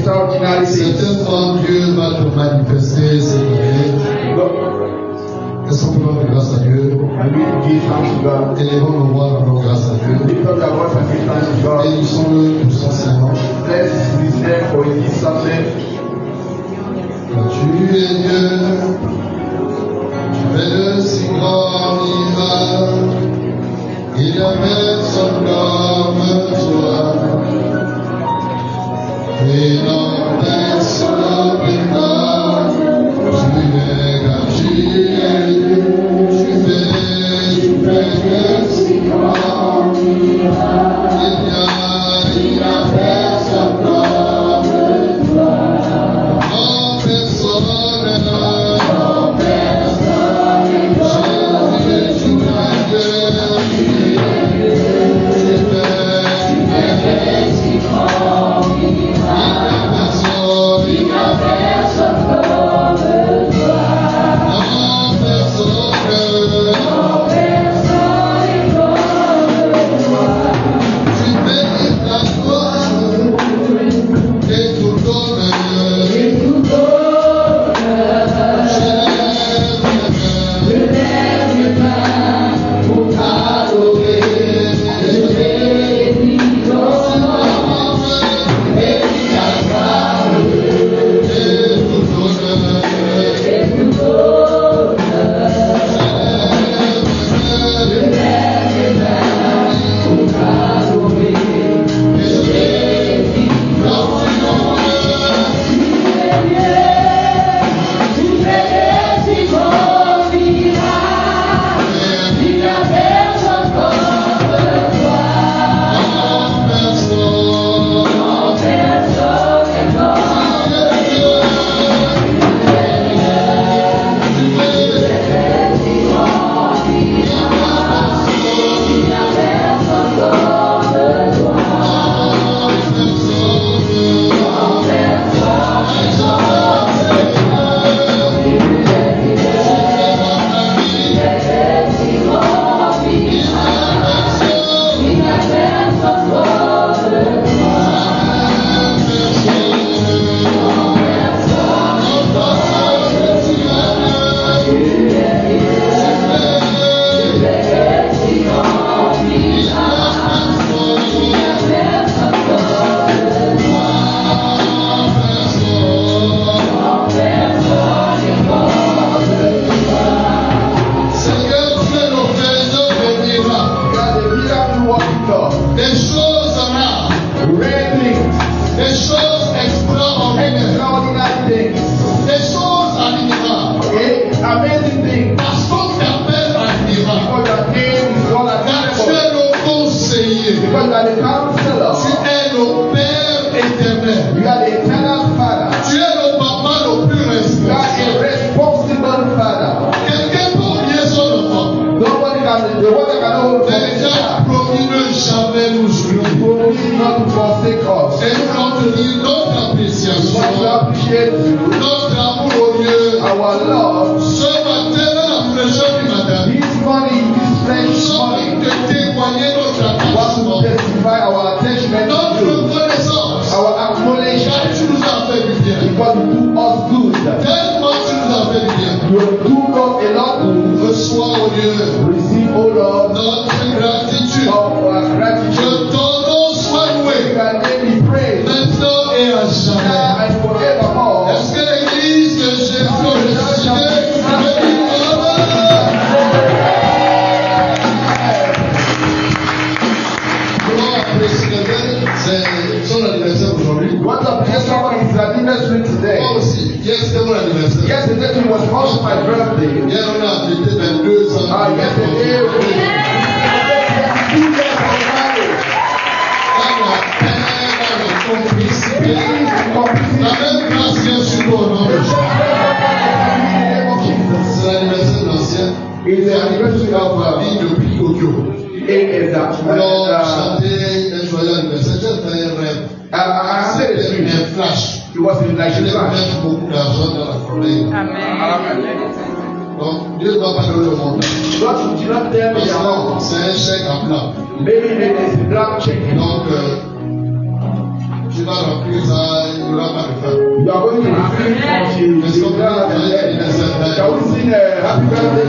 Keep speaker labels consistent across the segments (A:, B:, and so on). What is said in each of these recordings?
A: extraordinary things.
B: Certainement, Dieu va te manifester cette année. Est-ce qu'on peut rendre grâce à Dieu?
A: And we give thanks to God.
B: Élevons nos voix, rendons grâce à Dieu.
A: Lift up your voice and give thanks to God.
B: Bénissons-le pour son Seigneur.
A: Let's be there for His something.
B: Tu es Dieu, tu fais de si grands miracles, il y a personne comme toi. Et dans personne tu es Dieu, tu fais de si grands miracles, il y a personne comme toi. Donc, Dieu ne va pas donner le monde. C'est un chèque à plat. Donc, je vas remplir ça, il n'y aura pas de fin.
A: You are going to finish
B: Est-ce qu'on peut envoyer une
A: Shall we sing a happy birthday?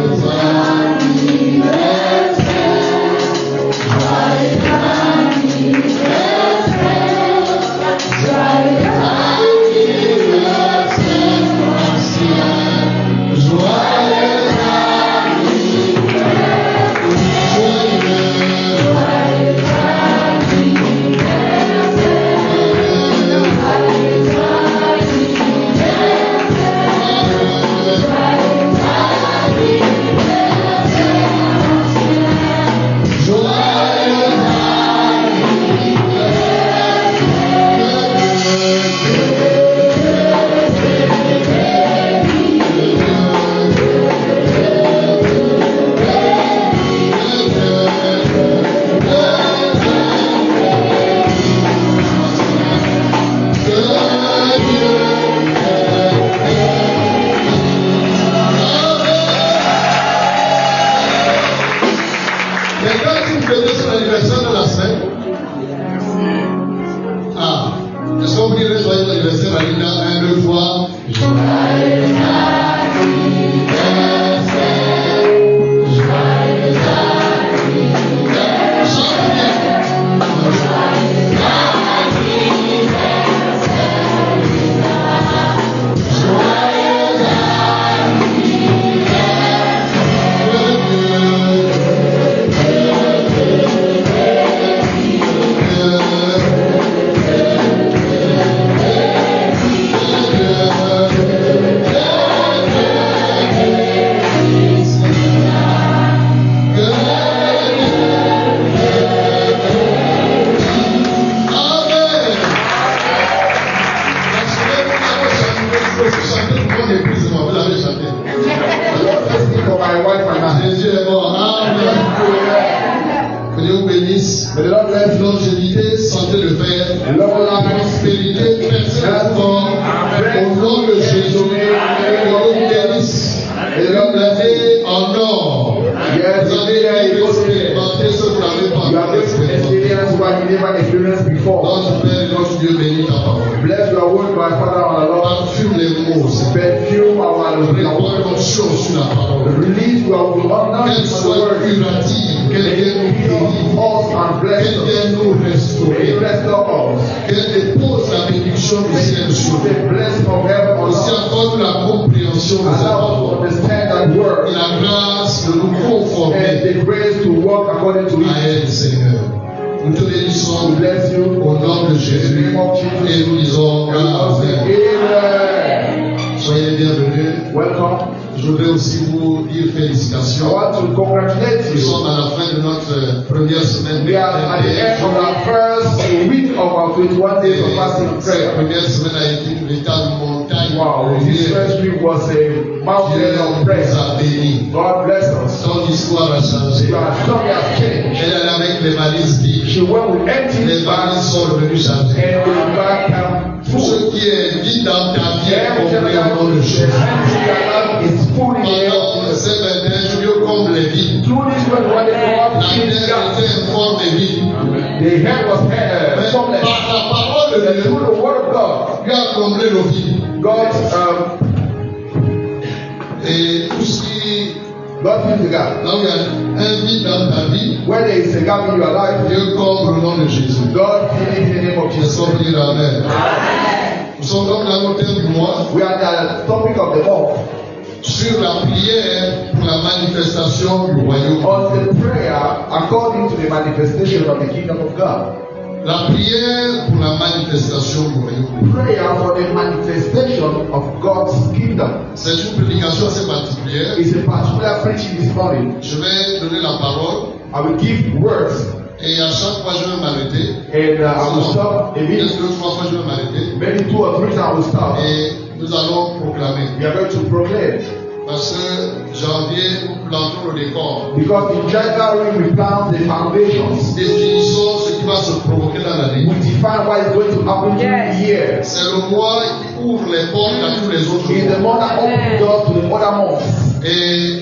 B: Sur la prière pour la manifestation du royaume.
A: On the prayer according to the manifestation of the kingdom of God.
B: La prière pour la manifestation du royaume.
A: Prayer for the manifestation of God's kingdom.
B: C'est une prédication assez particulière.
A: It's a particular preaching this morning.
B: Je vais donner la parole.
A: I will give words.
B: Et à chaque fois je vais m'arrêter.
A: And I will stop a bit.
B: 2 ou 3 fois je vais m'arrêter.
A: Maybe 2 or 3 times I will stop.
B: Et nous allons proclamer.
A: We are going to proclaim.
B: Parce que janvier, nous plantons le décor.
A: Because in January we plant the foundations.
B: Définissons ce qui va se provoquer dans l'année.
A: We define what is going to happen in the year.
B: C'est le mois qui ouvre les portes à tous les autres
A: It's the
B: mois.
A: month that opens doors to the other months.
B: Et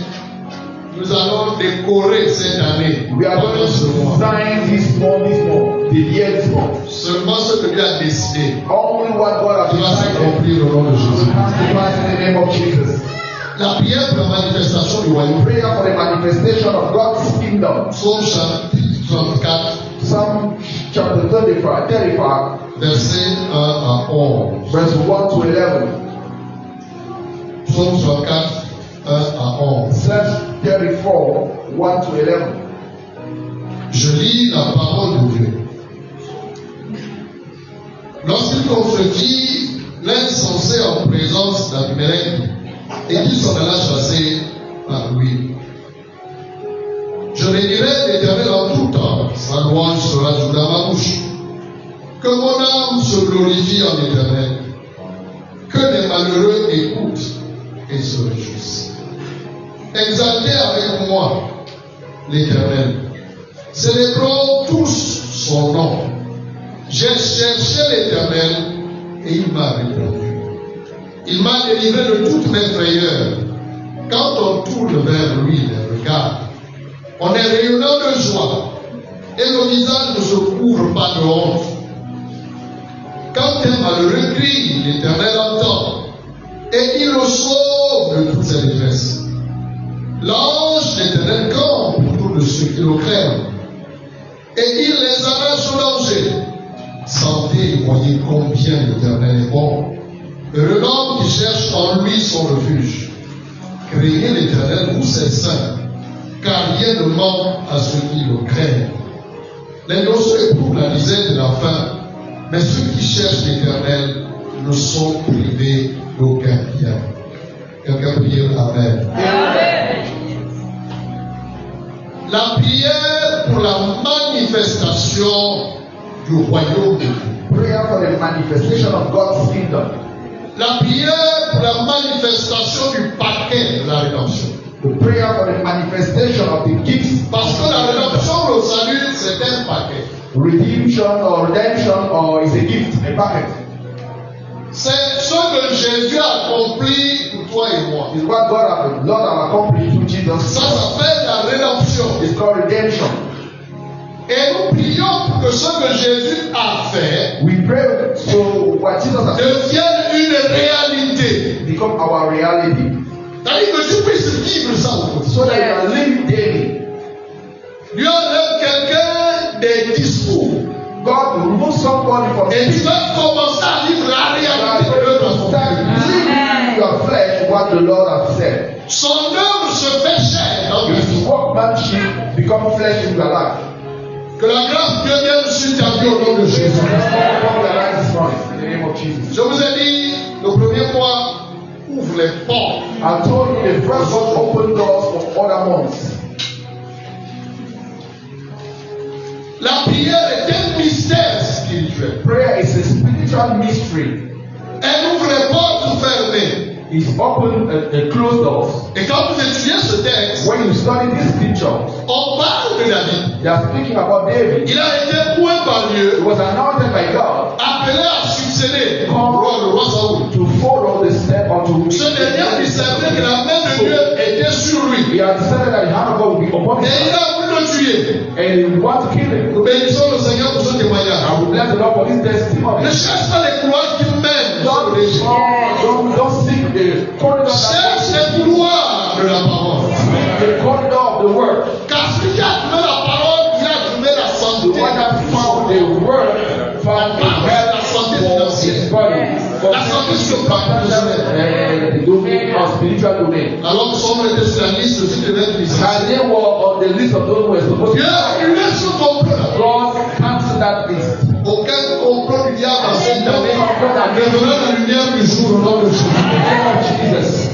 B: nous allons décorer cette année.
A: We are going to
B: pendant ce mois.
A: design this month.
B: Seulement ce que Dieu a décidé
A: Only what God has
B: va
A: decided
B: s'accomplir au nom de Jésus.
A: has to pass in the name of Jesus.
B: La prière pour la manifestation du royaume.
A: Prayer for the manifestation of God's kingdom.
B: Psaume chapitre 34,
A: Psalm chapter 35,
B: versets 1 à 11.
A: verse 1 to 11.
B: Psaume 34, 1 à 11.
A: Psalm 34, 1 to 11.
B: Je lis la parole de Dieu. Lorsqu'il convertit l'insensé en présence d'Abimelech et qu'il s'en alla chasser par lui. Je bénirai l'Éternel en tout temps, sa louange sera toujours dans ma bouche. Que mon âme se glorifie en l'Éternel, que les malheureux écoutent et se réjouissent. Exaltez avec moi l'Éternel, célébrons tous son nom. J'ai cherché l'Éternel et il m'a répondu. Il m'a délivré de toutes mes frayeurs. Quand on tourne vers lui les regards, on est rayonnant de joie et nos visages ne se couvrent pas de honte. Quand un malheureux crie, l'Éternel entend et il le sauve de toutes ses détresses. L'ange l'Éternel campe autour de ceux qui le craignent et il les arrache au danger. Sentez et voyez combien l'Éternel est bon. Heureux l'homme qui cherche en lui son refuge. Craignez l'Éternel, vous ses saints, car rien ne manque à ceux qui le craignent. Les noceux éprouvent la misère de la faim, mais ceux qui cherchent l'Éternel ne sont privés d'aucun bien. Quelqu'un prie Amen. La prière pour la manifestation du royaume de Dieu.
A: Prayer for the manifestation of God's kingdom.
B: La prière pour la manifestation du paquet de la rédemption.
A: The prayer for the manifestation of the gifts.
B: Parce que la rédemption, le salut, c'est un paquet.
A: Redemption or is a gift, a packet.
B: C'est ce que Jésus a accompli pour toi et moi.
A: It's what Lord has accomplished through Jesus.
B: Ça s'appelle la rédemption.
A: It's called redemption.
B: Et nous prions pour que ce que Jésus a fait
A: We pray so what Jesus has
B: devienne une réalité.
A: become our reality.
B: C'est-à-dire que tu puisses vivre ça au quotidien.
A: So that you can live daily.
B: Dieu enlève quelqu'un des discours.
A: God remove somebody from
B: Et tu vas commencer à vivre la réalité de notre
A: start living in your flesh what the Lord has said.
B: Son œuvre se fait chair dans ta vie.
A: His workmanship become flesh in your life.
B: Que la grâce de Dieu vienne sur ta vie au nom de Jésus.
A: In the name of Jesus.
B: Je vous ai dit, le premier point, ouvre les portes.
A: I told you the first one open doors for other months.
B: La prière est un mystère spirituel.
A: Prayer is a spiritual mystery.
B: Elle ouvre les portes fermées.
A: It's open and closed doors.
B: Et quand vous étudiez ce texte,
A: When you study this scripture,
B: on parle de David.
A: they are speaking about David.
B: Il a été point par
A: He
B: Dieu,
A: was anointed by God
B: appelé à succéder le roi Saoul.
A: to follow the step unto
B: Ce dernier a discerné que la main de Dieu était sur lui.
A: He had decided that the hand of God would be upon
B: Et
A: him.
B: il a voulu le tuer.
A: And he wants to kill him.
B: Nous bénissons le Seigneur pour ce témoignage.
A: I will bless the Lord for this testimony.
B: Ne cherche pas les couloirs qui mènent sur les gens.
A: Don't seek the corridor
B: Cherche les couloirs de la parole.
A: the corridor of the word.
B: Car celui qui a trouvé la parole, il a trouvé la
A: The
B: santé.
A: one that found the word found the
B: La santé
A: for his
B: financière.
A: body. For
B: La santé sur le plan professionnel.
A: the domain or spiritual domain.
B: Alors que son était sur la liste de toutes les mêmes licences.
A: And they were on the list of those who were supposed
B: Dieu
A: to.
B: a annulé ce complot.
A: God cancelled that list.
B: Aucun complot du diable dans cette
A: The
B: année
A: name of God
B: ne
A: and
B: verra la lumière du jour au nom de Jésus.
A: the name of Jesus.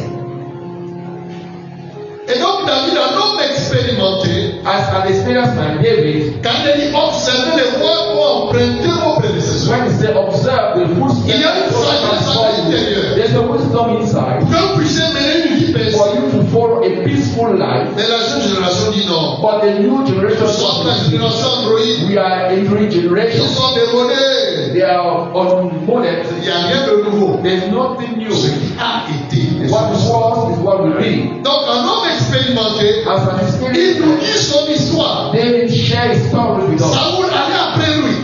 B: Et donc David, un homme expérimenté,
A: As an experienced man, David,
B: quand il dit observer les voies pour emprunter vos prédécesseurs,
A: when he said observe the footsteps
B: il y a une sagesse à l'intérieur.
A: there's a wisdom inside
B: Pour que vous puissiez mener une vie
A: for
B: paisible.
A: you to follow a peaceful life.
B: Mais la jeune génération dit non.
A: But the new generation,
B: Nous sommes la génération Android.
A: we are entering
B: Nous
A: generation.
B: sommes démodés.
A: They are unmolded.
B: Il n'y a rien de nouveau.
A: There's nothing new.
B: Ce qui a été.
A: What was is what will be.
B: Donc un homme expérimenté,
A: As an
B: il nous
A: experienced man,
B: dit son histoire.
A: David shared his story with us.
B: Saoul allait après lui.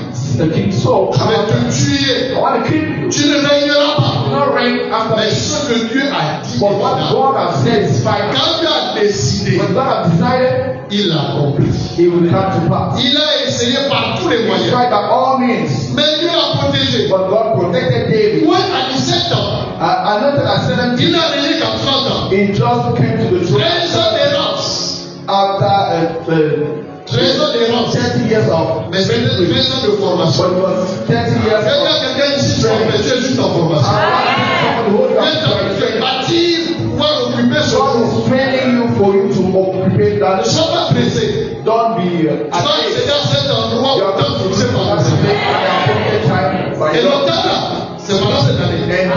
A: King Saul,
B: Je vais te tuer.
A: I want to kill you.
B: Tu ne régneras pas.
A: Do not reign after
B: Mais
A: me.
B: ce que Dieu a dit,
A: But what God has said is final.
B: quand Dieu a décidé,
A: When God has decided,
B: il l'a accompli.
A: it will come to pass.
B: Il a essayé par tous les
A: He
B: moyens.
A: tried by all means,
B: Mais Dieu l'a protégé.
A: but God protected David.
B: Moi, à 17 ans,
A: Anointed at 17,
B: il n'a régné qu'à 30 ans.
A: he just came to the throne
B: 13 ans d'errance.
A: after
B: 13 ans d'errance.
A: 30 years of
B: Mais c'était 13 ans de formation.
A: but it was 30 years
B: Quand il y
A: of
B: a quelqu'un ici, tu es juste en formation. Tu es bâti pour pouvoir occuper son
A: God
B: rôle.
A: is training you for you to occupy that.
B: Ne sois pas pressé.
A: Don't be
B: Tu vas accéder à cet endroit
A: You
B: où
A: have
B: tant
A: to
B: fixé par le
A: take
B: Seigneur.
A: an appointed time by
B: Et
A: God.
B: longtemps là, c'est pendant cette année.
A: And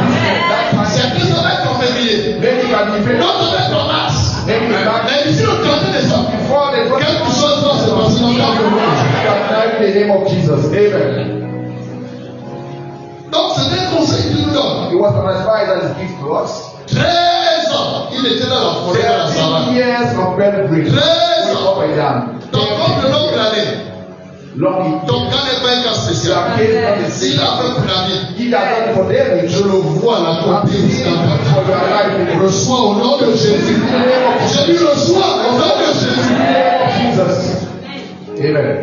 A: that time,
B: Certains ça va être en février.
A: maybe you can be
B: D'autres ça va être en mars.
A: maybe you can
B: Mais d'ici le 31 décembre,
A: before the
B: quelque chose va se passer dans ta vie.
A: in the name of Jesus. Amen.
B: Donc c'est un conseil qu'il nous donne.
A: It was an advice that is given to us.
B: 13 ans, il était dans la forêt de la
A: 13
B: savane.
A: years of bed break.
B: 13
A: Going
B: ans.
A: up and down.
B: Donc comme le nombre d'années,
A: Long.
B: ton cas n'est pas un cas spécial.
A: Your case is not the
B: S'il a fait pour la vie,
A: He that done it for David.
B: je le vois à la
A: I'm
B: côté
A: seeing it for your life in the
B: Reçois au nom de Jésus. J'ai dit reçois au nom de Jésus.
A: name of Jesus. Amen.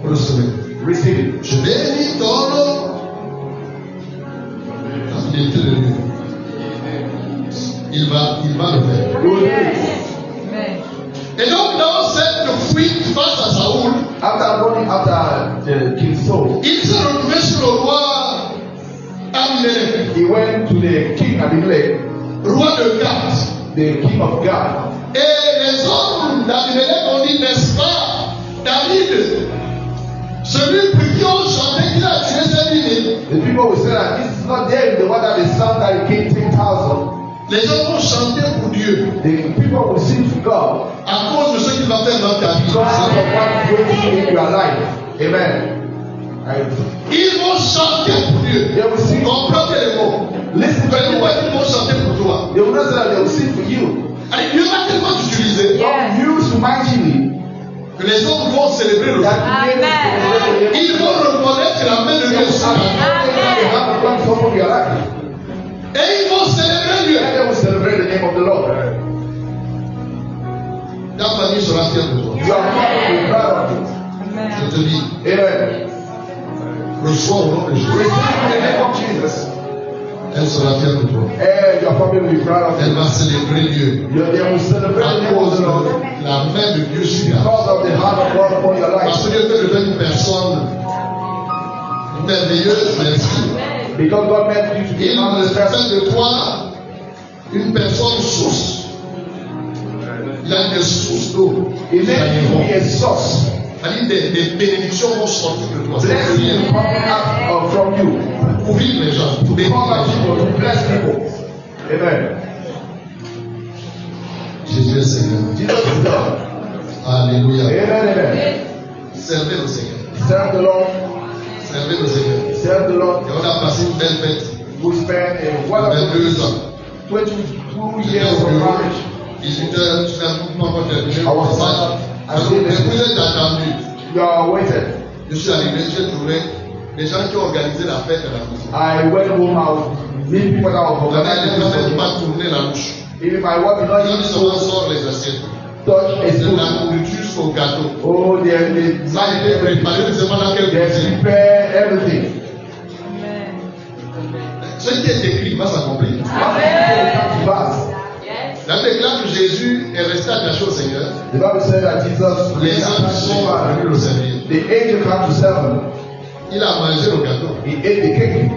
B: Recevez.
A: Receive it.
B: Je bénis ton nom. La fidélité de Dieu. Il va le faire.
A: You will do it.
B: Et donc dans cette fuite face à Saoul,
A: After running after King Saul,
B: il s'est retrouvé sur le roi Abimelech,
A: he went to the king Abimelech,
B: roi de Gath.
A: the king of God.
B: Et les hommes d'Abimelech ont dit, n'est-ce pas, David, celui pour qui on chantait qu'il a tué ses 10 000.
A: The people will say that this is not David, the one that is son that he killed 10,000.
B: Les gens vont chanter pour Dieu
A: The people will sing to God
B: à cause de ce qu'il va faire dans ta vie.
A: because of what is going to do in your life. Amen.
B: Ils vont chanter pour Dieu.
A: They will sing.
B: Comprends les mots.
A: Listen
B: Je
A: to
B: dis
A: the
B: pas
A: word.
B: qu'ils vont chanter pour toi.
A: They will not say that they will sing for you.
B: Allez, Dieu va tellement t'utiliser
A: God used mightily
B: que les autres vont célébrer le
A: that
B: Seigneur.
A: he made
B: Ils vont reconnaître que la main de Dieu est sur ta vie.
A: they have done some of your life.
B: Et ils vont célébrer Dieu.
A: And they will celebrate the name of the Lord.
B: Ta famille sera fière de toi.
A: Your father will be proud of you.
B: Je te dis,
A: Amen.
B: reçois au nom de Jésus.
A: Receive in the name of Jesus.
B: Elle sera fière de toi.
A: And your family will be proud of
B: Elle
A: you.
B: va célébrer Dieu.
A: They will celebrate the
B: À
A: name of
B: cause
A: the Lord
B: de la main de Dieu sur ta vie.
A: because of the hand of God upon your
B: Parce
A: life.
B: que Dieu fait de toi une personne merveilleuse, merci.
A: Because God meant you to be
B: Il
A: among the person.
B: fait de toi une personne source. Il a une source d'eau.
A: He made you to be a source.
B: C'est-à-dire des bénédictions vont sortir de toi.
A: Blessing coming out from you.
B: Pour vivre les gens.
A: To
B: bénir
A: cover
B: les gens.
A: people, to bless people. Amen.
B: Jésus est Seigneur.
A: Jesus is God.
B: Alléluia.
A: Amen, amen.
B: Servez le Seigneur.
A: Serve the Lord.
B: Servez le Seigneur.
A: Serve the Lord.
B: Et on a passé une belle fête.
A: We spent a
B: On
A: wonderful
B: 22 ans.
A: 22 years of marriage.
B: 18 heures, tu n'as pas terminé.
A: I was
B: Mais vous êtes attendu.
A: You are waited.
B: Je suis arrivé, j'ai trouvé les gens qui ont organisé la fête à la maison.
A: I went home, I would meet people that were
B: On a
A: organizing
B: dit,
A: the
B: ne
A: festival.
B: pas tourner la louche.
A: Even my wife did not
B: Ils ont
A: even
B: dit, on sort les assiettes.
A: touch a
B: De
A: spoon.
B: la nourriture jusqu'au gâteau.
A: Oh, they
B: Ça a été préparé, ne sais pas dans quel
A: they
B: cuisine.
A: prepare everything.
B: Ce qui est écrit va s'accomplir.
A: What will come to pass?
B: La Bible déclare que Jésus est resté attaché au Seigneur.
A: The Bible said that Jesus,
B: Les anges sont venus le servir.
A: the angel came to serve him.
B: Il a mangé le gâteau.
A: He ate the cake.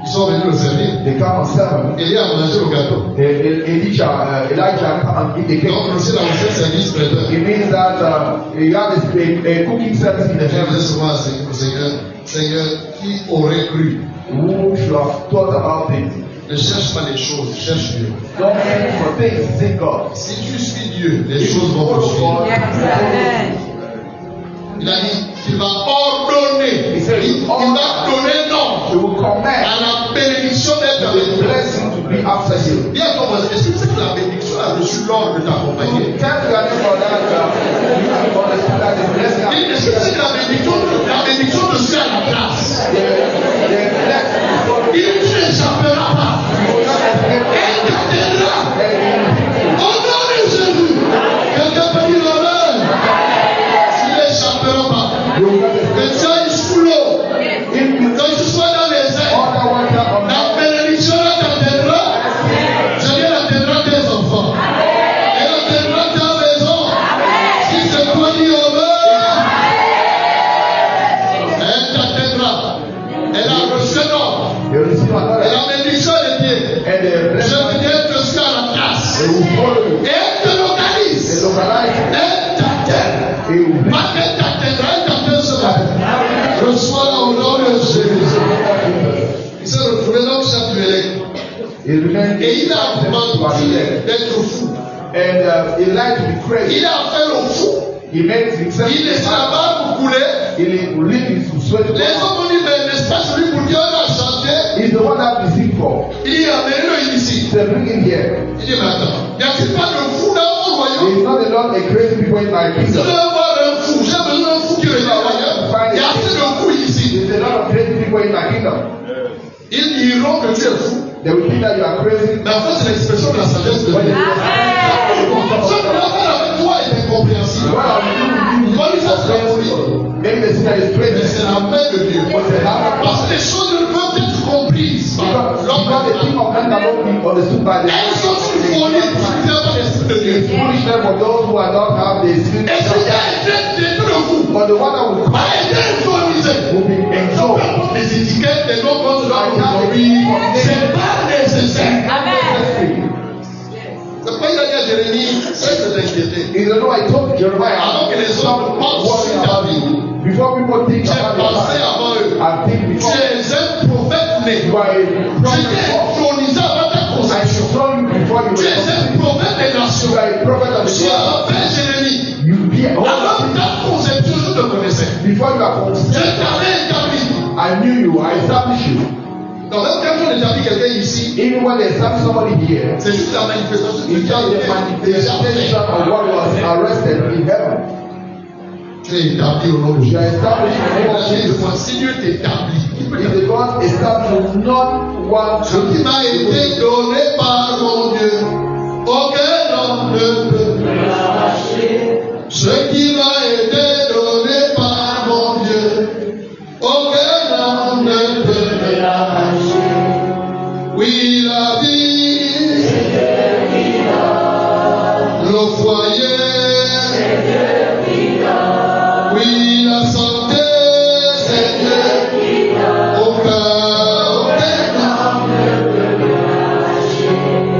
B: Ils sont venus le servir.
A: They come and serve him.
B: Élie a mangé le gâteau.
A: Elijah come and eat the cake.
B: Donc, aussi, il a aussi un service traiteur.
A: It means that he had a cooking service in the
B: Je disais
A: heaven.
B: souvent au Seigneur, Seigneur, qui aurait cru?
A: Who should have thought about it?
B: Ne cherche pas les choses, cherche Dieu.
A: Don't aim for things, seek God.
B: Si tu suis Dieu, les choses vont te suivre. Il a dit qu'il va ordonner,
A: He said,
B: il va donner nom
A: He will command
B: à la bénédiction d'être avec
A: the
B: toi.
A: blessing to be after you.
B: Bien comment est-ce que tu sais que la bénédiction a reçu l'ordre de t'accompagner?
A: Tell your neighbor that you understand that the blessing
B: Est-ce que tu sais que la bénédiction
A: And the
B: Je
A: blessing
B: viens te suis à la place.
A: they will follow you.
B: Et te localise.
A: They localize you.
B: Et t'attelle.
A: They will bless
B: Pas qu'elle t'atteindra, elle t'attelle ce matin. Reçois-la au nom de Jésus. Il s'est retrouvé dans le chef du Mélec.
A: you.
B: Et il a menti d'être fou.
A: And he liked to be crazy.
B: Il a fait le fou.
A: He made himself.
B: Il laissait la barbe couler.
A: He lived his sweat.
B: Les hommes ont dit, mais n'est-ce pas celui pour qui on a chanté?
A: He's the one that we sing for.
B: Il dit, amenez-le ici.
A: They bring him here.
B: Il dit, mais attends, n'y a-t-il pas de fou dans mon royaume?
A: He's not a lot of crazy people in my
B: Je
A: kingdom.
B: veux voir un fou. J'ai besoin d'un fou qui regarde ailleurs. Il y a assez de fous ici.
A: There's a lot of crazy people in my kingdom.
B: Ils diront que tu es fou.
A: They will think that you are crazy.
B: Mais en fait, c'est l'expression de la sagesse de Dieu. Ce que l'on fait avec toi est incompréhensible.
A: What are you doing?
B: Comme ça, c'est la folie.
A: Maybe the sinner is
B: Mais
A: crazy.
B: c'est la main de Dieu. Parce que les choses ne peuvent être comprises par l'homme.
A: Because the thing of man cannot be understood by the
B: Elles sont une folie pour ceux qui n'ont pas l'esprit de Dieu.
A: It's foolishness for those who are not have the spirit
B: Et
A: of
B: celui qui
A: God.
B: a été traité de fou
A: But the one that will
B: a été intronisé.
A: will be exalted.
B: Les étiquettes, les noms qu'on doit aujourd'hui, c'est pas nécessaire. C'est pourquoi il a dit à Jérémie, cesse de t'inquiéter.
A: You know, I told Jeremiah,
B: Avant que les hommes pensent
A: worry
B: sur ta
A: about
B: vie,
A: you. Before people think
B: j'ai
A: about your
B: pensé
A: life,
B: avant eux.
A: I think
B: Tu
A: before
B: es un prophète né.
A: you are a
B: Tu
A: prophet.
B: t'es intronisé avant ta
A: I
B: conception.
A: saw you before you
B: Tu
A: were
B: es un
A: conceived.
B: prophète des nations.
A: You are a prophet of the
B: Tu as
A: world.
B: fait Jérémie.
A: You be
B: Avant ta conception, je te connaissais.
A: before you are
B: Je
A: conceived.
B: t'avais établi.
A: I knew you. I established you.
B: Donc, même quand on établit quelqu'un ici,
A: Even when they establish somebody here,
B: c'est juste la manifestation de ce
A: it's
B: qui a
A: just the
B: été déjà
A: manifestation
B: fait.
A: of what was arrested in heaven.
B: Tu es établi au nom de
A: You
B: Jésus.
A: are established in the name of Jesus.
B: Si Dieu t'établit,
A: If the God established not one
B: ce qui m'a été donné par mon Dieu, aucun homme ne peut me l'arracher. Ce qui m'a été donné par mon Dieu, aucun homme ne peut me l'arracher. Oui, la vie, le foyer, oui, la santé, c'est Dieu.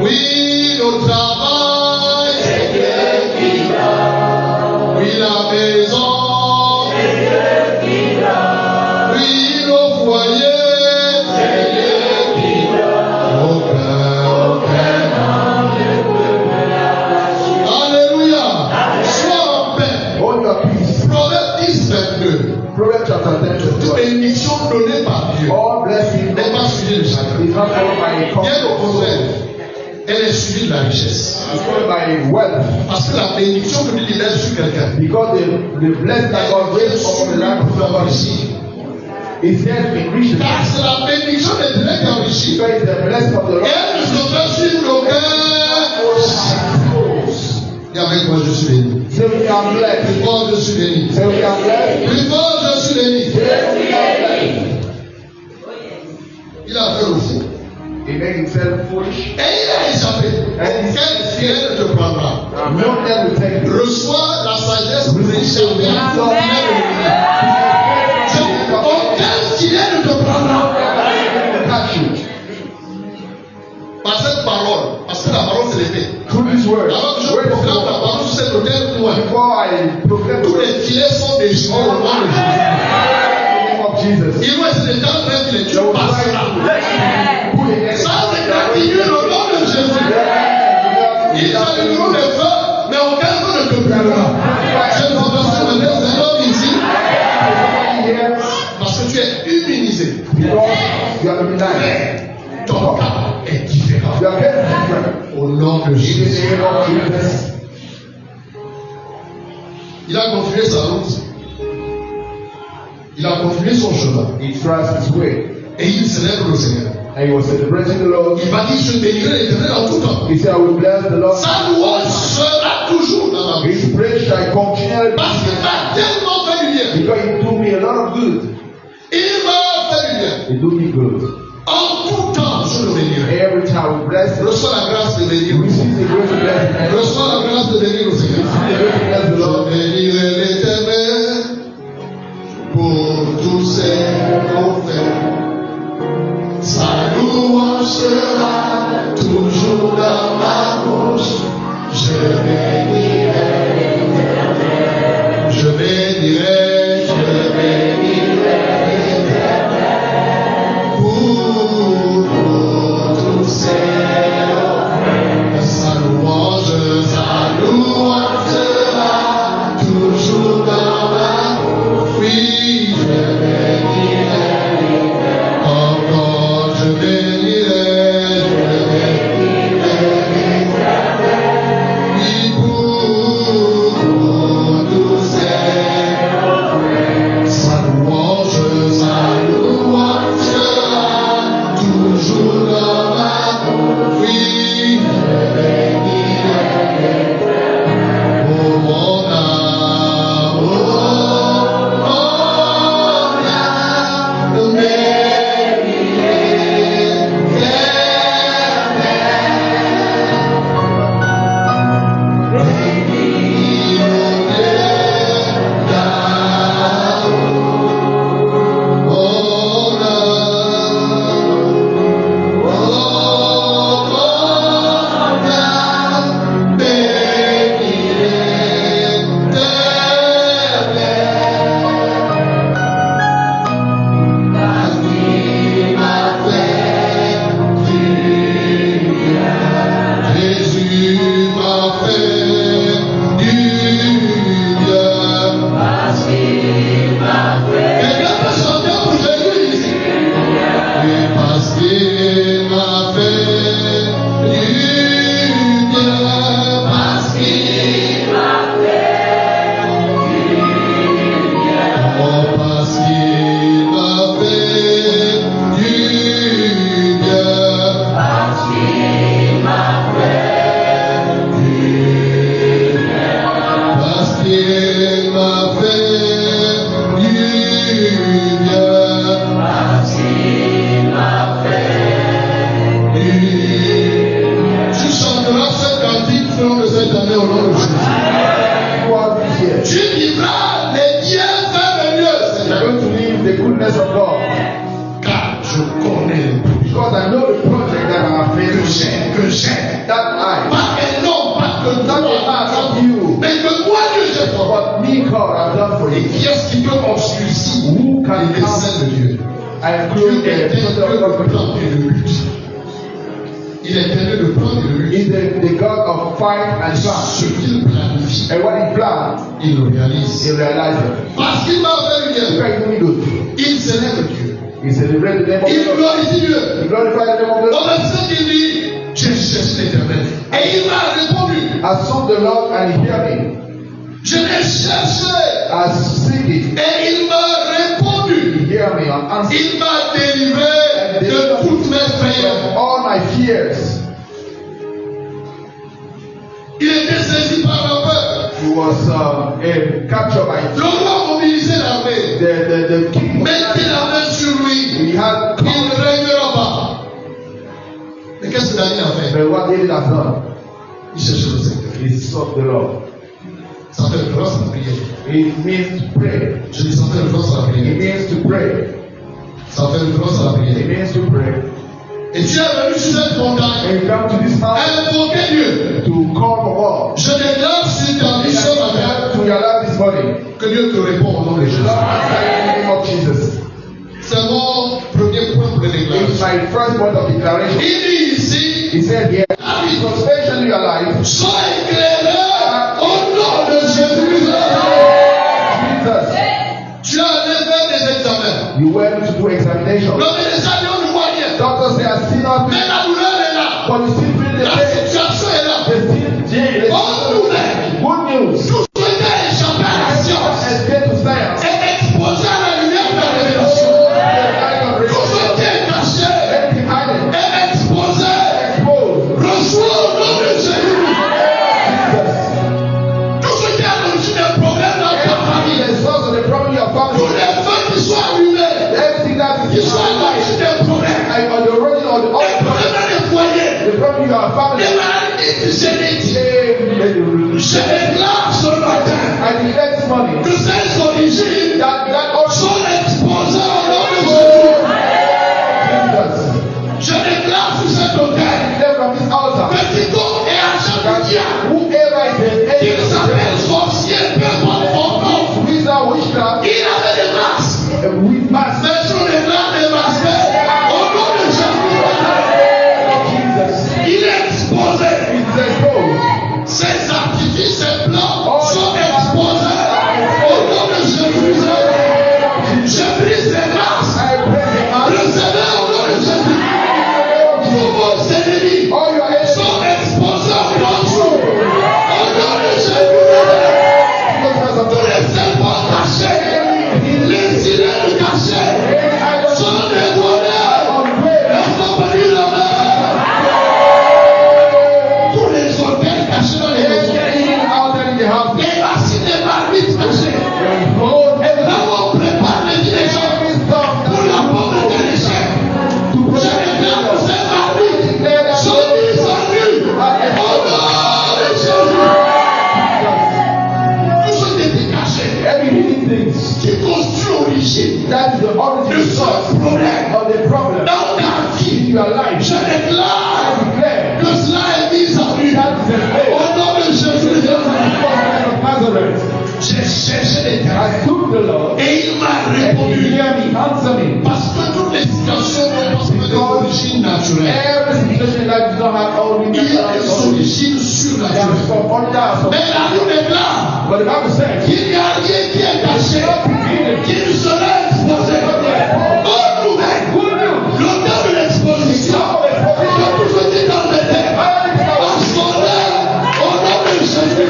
B: Oui, le travail, c'est Dieu qui donne. Oui, la maison, c'est Dieu qui donne. Oui, le foyer, c'est Dieu qui donne. Aucun homme ne peut me l'arracher. Alléluia. Sois en paix.
A: Hold your peace.
B: Proverbe 10, 22.
A: Proverbs chapter 10 verse
B: Toute
A: 12.
B: bénédiction donnée par Dieu
A: All blessing
B: n'est pas suivie de chacun.
A: is not followed by a
B: Bien au
A: comfort.
B: contraire, elle est suivie de la richesse.
A: It's followed by wealth.
B: Parce que la bénédiction que Dieu libère sur quelqu'un,
A: Because the blessing that God raised upon the life of somebody is yet in riches.
B: car c'est la bénédiction de Dieu qui enrichit.
A: Because it's the blessing of the
B: Et
A: Lord.
B: elle ne se fait suivre d'aucun. Dis avec moi, je suis béni.
A: Say we are blessed.
B: Plus fort, je suis béni.
A: Say we are blessed.
B: Plus fort, je suis béni. Il a fait le fou.
A: He made himself foolish.
B: Et il a échappé. Aucun ciel ne te prendra.
A: No man will take you.
B: Reçois la sagesse pour échapper à ton aucun filet ne te prendra.
A: Catch you.
B: Par cette parole, parce que la parole c'est l'épée.
A: Through this word.
B: Alors que je
A: Word is
B: proclame la
A: the
B: parole sur cet hôtel pour moi.
A: Before I proclaim the
B: Tous
A: word
B: les filets sont déchirés au nom de Jésus.
A: of Jesus,
B: Ils vont essayer de t'entraîner les
A: they
B: tu
A: will try
B: passeras.
A: to put it in.
B: Ça c'est gratifié au nom de Jésus. Ils allumeront les feux, mais aucun feu ne te brûlera. Je propose maintenant un homme ici, parce que tu es immunisé.
A: Because you are immunized.
B: Ton cas est différent.
A: You are very different.
B: Au nom de
A: In the
B: Jésus.
A: name of Jesus.
B: Il a continué sa route. Il a continué son chemin.
A: He trusts his way.
B: Et il célèbre le Seigneur.
A: And he was celebrating the Lord.
B: Il va dire, je bénirai l'Éternel en tout temps.
A: He said, I will bless the Lord.
B: Sa louange sera toujours dans ma bouche.
A: His praise shall continually be.
B: Parce qu'il m'a tellement fait du bien.
A: Because he do me a lot of good.
B: Il m'a fait du bien.
A: He do me good.
B: En tout temps, je le bénirai.
A: Every time we bless him,
B: Reçois la grâce de bénir.
A: receive the grace to bless him.
B: Reçois la grâce de bénir le Seigneur.
A: Receive the grace to bless the
B: Je
A: Lord.
B: bénirai l'Éternel pour tous ses bienfaits. Sa louange sera
A: I
B: Dieu
A: include
B: est
A: the
B: un Dieu
A: total
B: de plan et de but. Il est un Dieu de plan et de but.
A: He's the God of fight and
B: Ce
A: plan.
B: qu'il planifie,
A: And what he plans,
B: il le réalise.
A: he realizes it.
B: Parce qu'il m'a fait bien.
A: Because he do it.
B: Il célèbre Dieu.
A: He celebrates the name of
B: Il
A: the Lord.
B: glorifie Dieu.
A: He glorifies the name of the
B: Au
A: Lord.
B: verset qui dit, j'ai cherché l'Éternel. Et il m'a répondu.
A: I sought the Lord and he heard me.
B: Je l'ai cherché.
A: I seek it.
B: Et il m'a répondu.
A: He heard me and answered
B: Il m'a délivré de toutes mes frayeurs.
A: all my fears.
B: Il était saisi par la peur.
A: He was captured by
B: Le roi mobilisait l'armée.
A: the king.
B: Mettez la main sur lui.
A: He had
B: Il ne régnera pas. Mais qu'est-ce que Daniel a fait?
A: but what David has done,
B: Il cherchait le Seigneur.
A: he sought the Lord.
B: Ça fait référence à la prière.
A: It means to pray.
B: Je dis ça fait référence à la
A: It
B: prière.
A: means to pray.
B: Ça fait référence à la
A: It
B: prière.
A: means to pray.
B: Et tu es venu sur cette montagne.
A: And you come to this house
B: Invoquer Dieu.
A: to call for God.
B: Je déclare sur ta vie ce matin
A: To your life this morning.
B: que Dieu te répond au nom de Jésus.
A: Lord, answer in the name of Jesus.
B: C'est mon premier point pour les
A: It's
B: déclarations.
A: my first point of declaration.
B: Il dit ici,
A: He said here,
B: la vie
A: especially your life,
B: sois éclairé au nom de Jésus.
A: Jesus,
B: Tu as allé faire des examens.
A: you went to do examination.
B: Le médecin dit on ne voit rien.
A: Doctors say, I see nothing,
B: Mais la douleur est là.
A: but you still feel the
B: La
A: pain.
B: situation est là.
A: They still
B: Bonne nouvelle.
A: good news.
B: Tout souhaitait échapper à la science
A: Escape to science.
B: et exposer à la lumière de la révélation. Tout souhaitait caché
A: Everything hiding.
B: et exposé.
A: Exposed.
B: Reçois au nom de Jésus.
A: Jesus.
B: Tout ce qui est à l'origine des problèmes dans ta famille.
A: The source of the problem in your
B: Tous
A: family.
B: les feux qui sont allumés.
A: Everything that
B: Qui
A: is
B: sont à l'origine des problèmes.
A: on the origin of the
B: Les problèmes dans les foyers.
A: the problem in your family.
B: Les maladies génétiques.
A: Amen.
B: Je déclare ce matin
A: I declare this morning
B: que ces origines
A: that also
B: sont exposées au nom de Jésus.
A: Jesus.
B: Je déclare sur cet autel
A: Declare from this altar
B: que quiconque est à Jean-Pierre,
A: that whoever is
B: qu'il s'appelle sorcier, peu importe son nom,
A: wizard, witchcraft,
B: il avait des masques.
A: with mass.
B: Mais sur les blancs des masques, au nom de Jésus,
A: Jesus
B: il est exposé.
A: is exposed.
B: Ces artifices, ces plans sont exposés au nom de Jésus. Je brise les masques.
A: I pray
B: Recevez au nom de Jésus. Tous vos ennemis
A: all your enemies
B: sont exposés au nom de Jésus. Au nom de Jésus.
A: because of
B: Tous les serpents cachés, les sirènes cachées sont dévoilés. Elles sont venues la main. Tous les hôtels cachés dans les maisons.
A: out there in the house.
B: Les racines des marmites cachées.
A: Lord,
B: Là où on prépare les dirigeants pour la pauvreté des chefs. Je déclare que ces marmites sont mises en nu. Au nom de Jésus. Tout ce qui était caché,
A: every hidden things
B: qui constitue l'origine
A: that is the
B: de
A: origin
B: ce problème
A: of the problem
B: dans ta
A: in
B: vie,
A: your life.
B: je déclare
A: I declare
B: que cela est mis en nu.
A: that is exposed.
B: Au nom de Jésus.
A: of Nazareth.
B: J'ai cherché l'Éternel
A: I took the Lord
B: et il m'a
A: and he
B: répondu.
A: hear me, answer me.
B: Parce que toutes les situations n'ont pas des origines naturelles.
A: Every situation that does not have only
B: Il y a des
A: natural
B: origines
A: there are
B: surnaturelles.
A: some under
B: Mais la Bible déclare
A: but the Bible says
B: qu'il n'y a rien qui est caché, qui ne sera exposé. Bonne nouvelle.
A: good news.
B: Le temps de l'exposition de tout ce qui est dans le terre. En son âme, au nom de Jésus.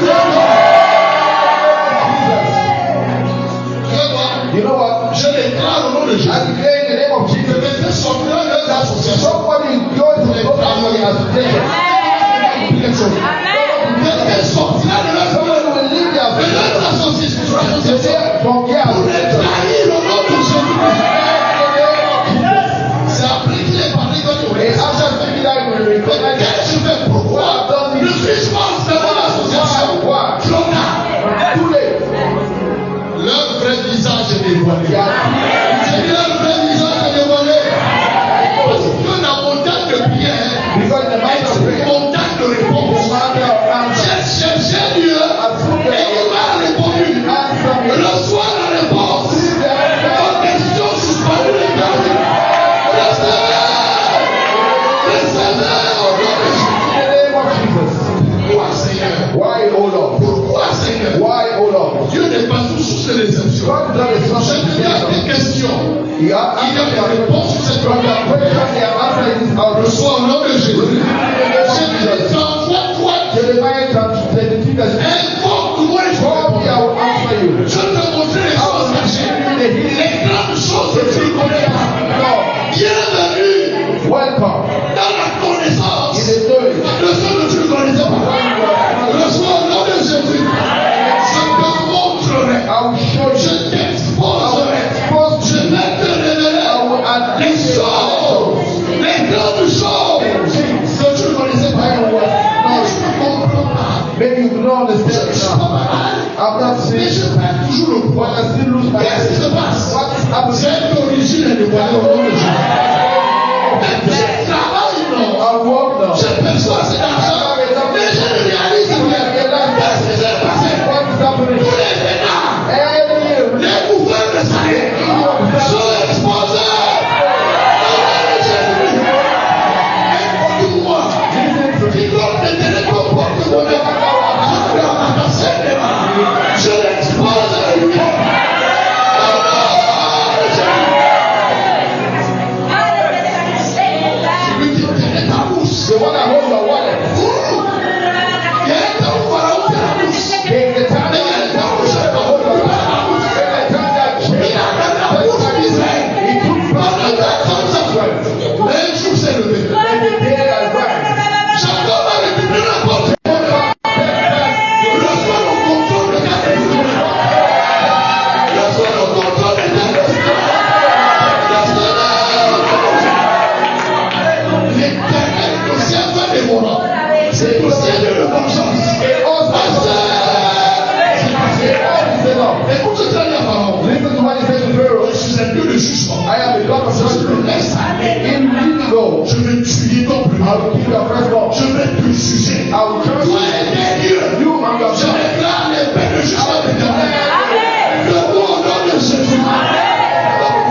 A: You know what?
B: Je déclare au nom de Jésus.
A: I declare in the name of
B: Que
A: Jesus.
B: les faits sortiront de l'association.
A: Somebody go to the family association.
B: Quelqu'un sortira de leur
A: Somebody will leave their
B: de leur association.
A: They say, from here,
B: Pour les trahir au nom de Jésus. C'est après qu'il est parlé que tu
A: and after speaking that, we will recognize that.
B: qu'est-ce que je fais? Pourquoi? Ne suis-je pas de mon association?
A: Why?
B: Trop tard.
A: Too late.
B: Leur vrai visage est dévoilé.
A: They are
B: C'est que leur vrai visage est dévoilé. Parce que la montagne de prière
A: because the mind of
B: est une
A: prayer
B: montagne de réponse.
A: is matter of answer.
B: J'ai cherché Dieu et il m'a répondu.
A: Answer me.
B: Reçois la réponse.
A: Receive the answer.
B: Aux questions suspendues de ta vie. Il y a des réponses sur cette question. Reçois au nom de Jésus. Je t'envoie invoque-moi et je réponds. Je te montrerai les choses cachées. Les grandes choses que tu ne connais pas. Bienvenue dans la connaissance de ce que tu ne connaissais pas. Reçois au nom de Jésus. Je te montrerai. Je t'exposerai. Je vais te révéler les choses, les grandes choses que tu ne connaissais pas. Non, je ne comprends pas.
A: Maybe you don't understand
B: Je suis
A: now.
B: pas malade.
A: I'm not
B: Mais
A: sick.
B: je perds toujours le
A: But
B: poids.
A: I still lose my
B: Qu'est-ce qui se passe?
A: What is happening?
B: J'ai l'origine et le moyen au nom de Jésus. Mais je travaille, non.
A: I walk now.
B: Je perçois cet argent. Mais je ne réalise rien. Qu'est-ce qui s'est passé?
A: What is happening?
B: Tous les vénards,
A: Every year,
B: les couverts de salaire sont exposés. Au nom de Jésus. Écoute-moi. Qui doit te tenir ton porte-monnaie. Je l'expose à lui. Au nom de Jésus. Celui qui tenait ta bouche.
A: the one that holds your wallet,
B: Il y a un temps où Pharaon tient la bouche.
A: the time
B: Mais il y a un temps où Pharaon ne peut pas la bouche.
A: the time that
B: Il a même la bouche d'Israël.
A: he took
B: Pendant 4 ans. Mais un jour s'est levé.
A: and the day that rise,
B: Jacob a récupéré la porte. Reçois le contrôle de ta destinée. Reçois le contrôle de ta destinée. L'éternel est aussi un peu dévorant. C'est aussi un peu de vengeance. Écoute ce qu'il a dit à Pharaon.
A: listen to what he said to Pharaoh.
B: Je suis un Dieu de jugement.
A: I am the God of
B: Je
A: judgment.
B: te laisse aller.
A: In letting go,
B: Je vais tuer ton plus.
A: I will kill your firstborn.
B: Je vais te juger.
A: I will curse
B: Toi et tes dieux.
A: you and your
B: Je
A: son.
B: déclare l'épée de jugement éternel. Debout au nom de Jésus.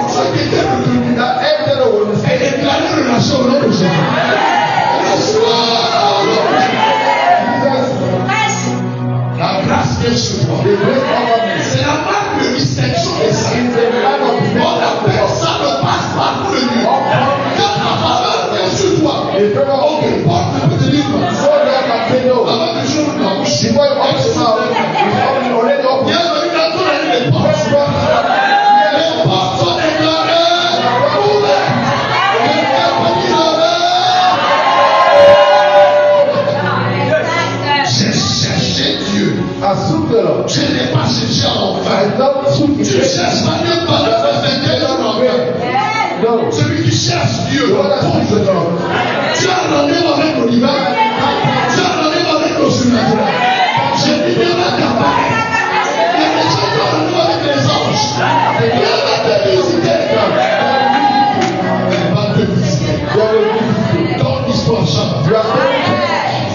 B: Ceux qui étaient retenus
A: That everything will
B: et déclarer relation au nom de Jésus. Reçois au nom de Jésus. La grâce qui est sur toi.
A: the grace over me.
B: C'est la marque de distinction des saints.
A: Is the man of
B: On appelle ça le passe-partout de Dieu. Quand la faveur est sur toi,
A: the favor of
B: aucune porte ne peut te dire non.
A: so that can say no.
B: Avant que je ouvre ma bouche,
A: Before you open your mouth, it's already open.
B: bienvenue dans ton année des portes. Les portes sont déclarées ouvertes. Les portes ouvertes. J'ai cherché Dieu.
A: I sought the Lord.
B: Je n'ai pas cherché en vain.
A: I don't seek
B: Tu
A: His
B: cherches pas Dieu pendant le 21 jours en vain.
A: No.
B: Celui qui cherche Dieu,
A: The one that
B: trouve
A: seeks the Lord.
B: Tu as rendez-vous avec l'olivet. Tu as rendez-vous avec le surnaturel. Je dis Dieu va t'apparaître. Les méchants ont rendez-vous avec les anges. Dieu va te visiter. Elle va te visiter. Ton histoire change.
A: You are saying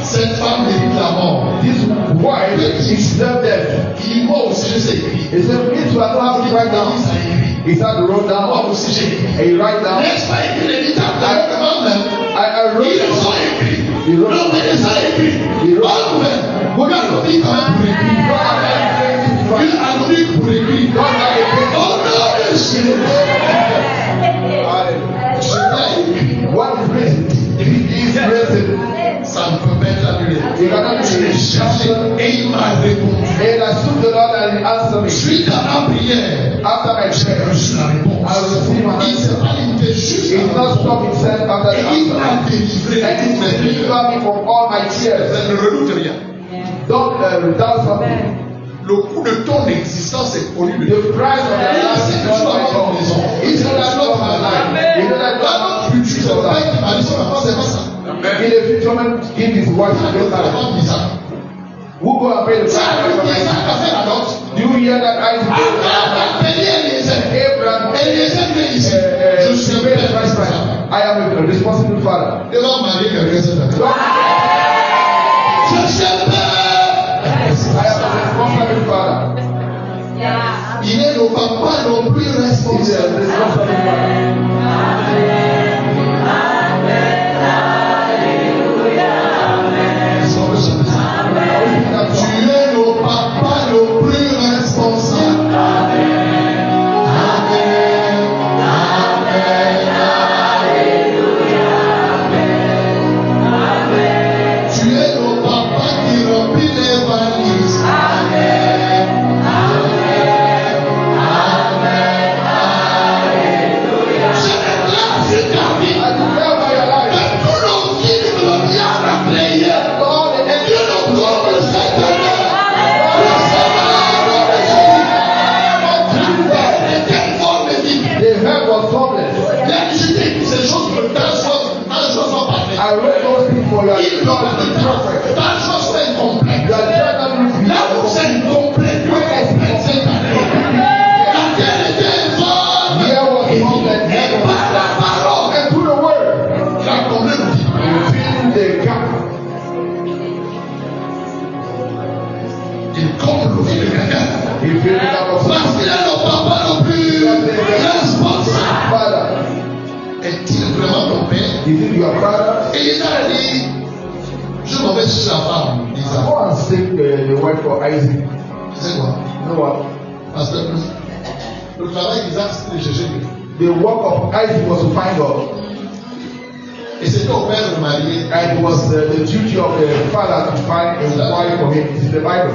B: Cette femme mérite la mort.
A: this wife is not dead.
B: Il moi aussi je sais écrire.
A: He said, me too, I don't have to write down.
B: Il s'est écrit.
A: He started to write
B: Moi
A: down.
B: aussi j'ai écrit.
A: And he write down.
B: N'est-ce pas écrit les dictateurs eux-mêmes?
A: I wrote
B: Ils
A: it.
B: les ont écrits.
A: He wrote
B: Non, mais
A: it.
B: les a écrits. Bonne nouvelle. Regarde le livre quand même pour écrire. Dieu a donné pour écrire. Au nom de Jésus. Je l'ai écrit.
A: What is written? It is written.
B: Ça ne peut pas être annulé.
A: You cannot
B: Je l'ai cherché et il m'a répondu.
A: And I sought the Lord and he answered me.
B: Suite à ma prière,
A: After my
B: j'ai
A: prayer,
B: reçu la réponse.
A: I received my
B: Il
A: answer.
B: s'est pas limité juste
A: He
B: à
A: did
B: la
A: not
B: réponse.
A: stop himself after the
B: Et il m'a
A: answer.
B: délivré
A: And
B: de
A: he
B: toutes mes prières.
A: delivered me from all my tears.
B: Ne redoute rien.
A: Don't doubt something.
B: Le coût de ton existence est connu de Dieu.
A: The price of your life
B: C'est
A: is
B: que
A: not
B: tu vas
A: my
B: avoir une
A: own.
B: maison.
A: It's not that of my life. You know that
B: Dans
A: God
B: notre futur, c'est le père qui m'a dit son enfant, c'est pas ça.
A: in the future man give his wife to
B: C'est
A: go out.
B: vraiment bizarre.
A: Who go and pay the
B: Tu as vu
A: price?
B: Isaac a fait la note.
A: Do you hear that Isaac?
B: Abraham a payé Eliezer.
A: Abraham
B: Eliezer vient ici. Je suis un
A: pay the
B: père
A: price.
B: responsable.
A: I am a responsible father.
B: Devant Marie, quelqu'un s'est fait.
A: God,
B: Je suis un père.
A: I am a responsible father.
B: Il est le papa non plus
A: He's a
B: responsable.
A: responsible father.
B: Est-ce qu'on peut chanter ça? Tu es le papa le plus responsable. Amen. Ta chose est incomplète. Là où c'est incomplet, Dieu complète cette année. La terre était vide. Et par la parole, il a comblé le vide. Il comble le vide de quelqu'un. Parce qu'il est le papa le plus responsable. Est-il vraiment ton père? Et il a dit, je m'en vais chercher la femme d'Isaac.
A: Go and seek the word for Isaac.
B: Tu sais quoi?
A: You know what?
B: Pasteur, le travail d'Isaac, c'était de chercher Dieu.
A: The work of Isaac was to find God.
B: Et c'était au père de marier.
A: And it was the duty of the father to find a wife for him. It's in the Bible.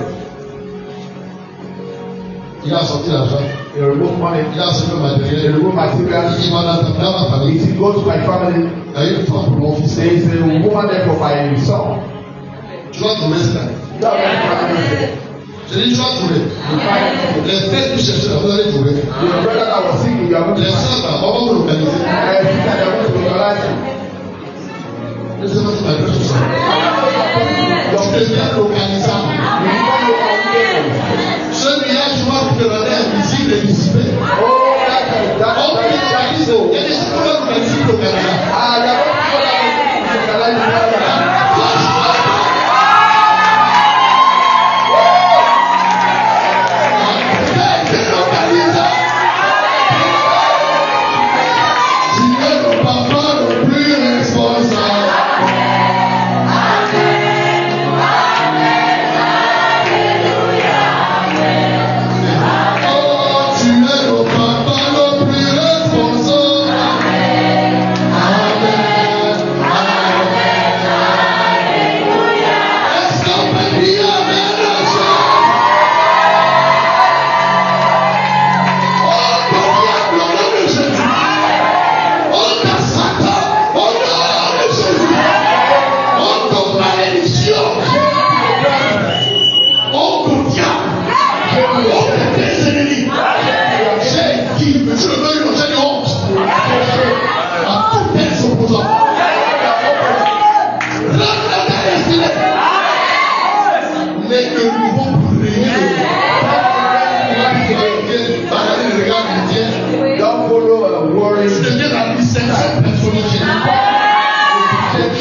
B: Il a sorti l'argent.
A: He removed money.
B: Il a sorti le
A: He
B: matériel.
A: removed materials.
B: Il m'a dans ma famille.
A: He said, go to my family.
B: Il y a une femme pour mon fils.
A: There is a woman there for my son.
B: Tu vas trouver ça.
A: You have any family?
B: Je dis, tu vas trouver.
A: You find
B: Les frères qui cherchaient, vous allez trouver.
A: your brother that was sick, you are going to
B: Les
A: find.
B: sœurs, là, on va vous localiser.
A: And sister that wants to localize you.
B: Laissez-moi te parler tout ça.
A: Your
B: Tu deviens localisable.
A: you become local.
B: Ce nuage noir qui te rendait invisible et dissipé.
A: Oh, that
B: On peut localiser. Il y a des gens qui vont localiser localisable.
A: Ah, you are going to localize you.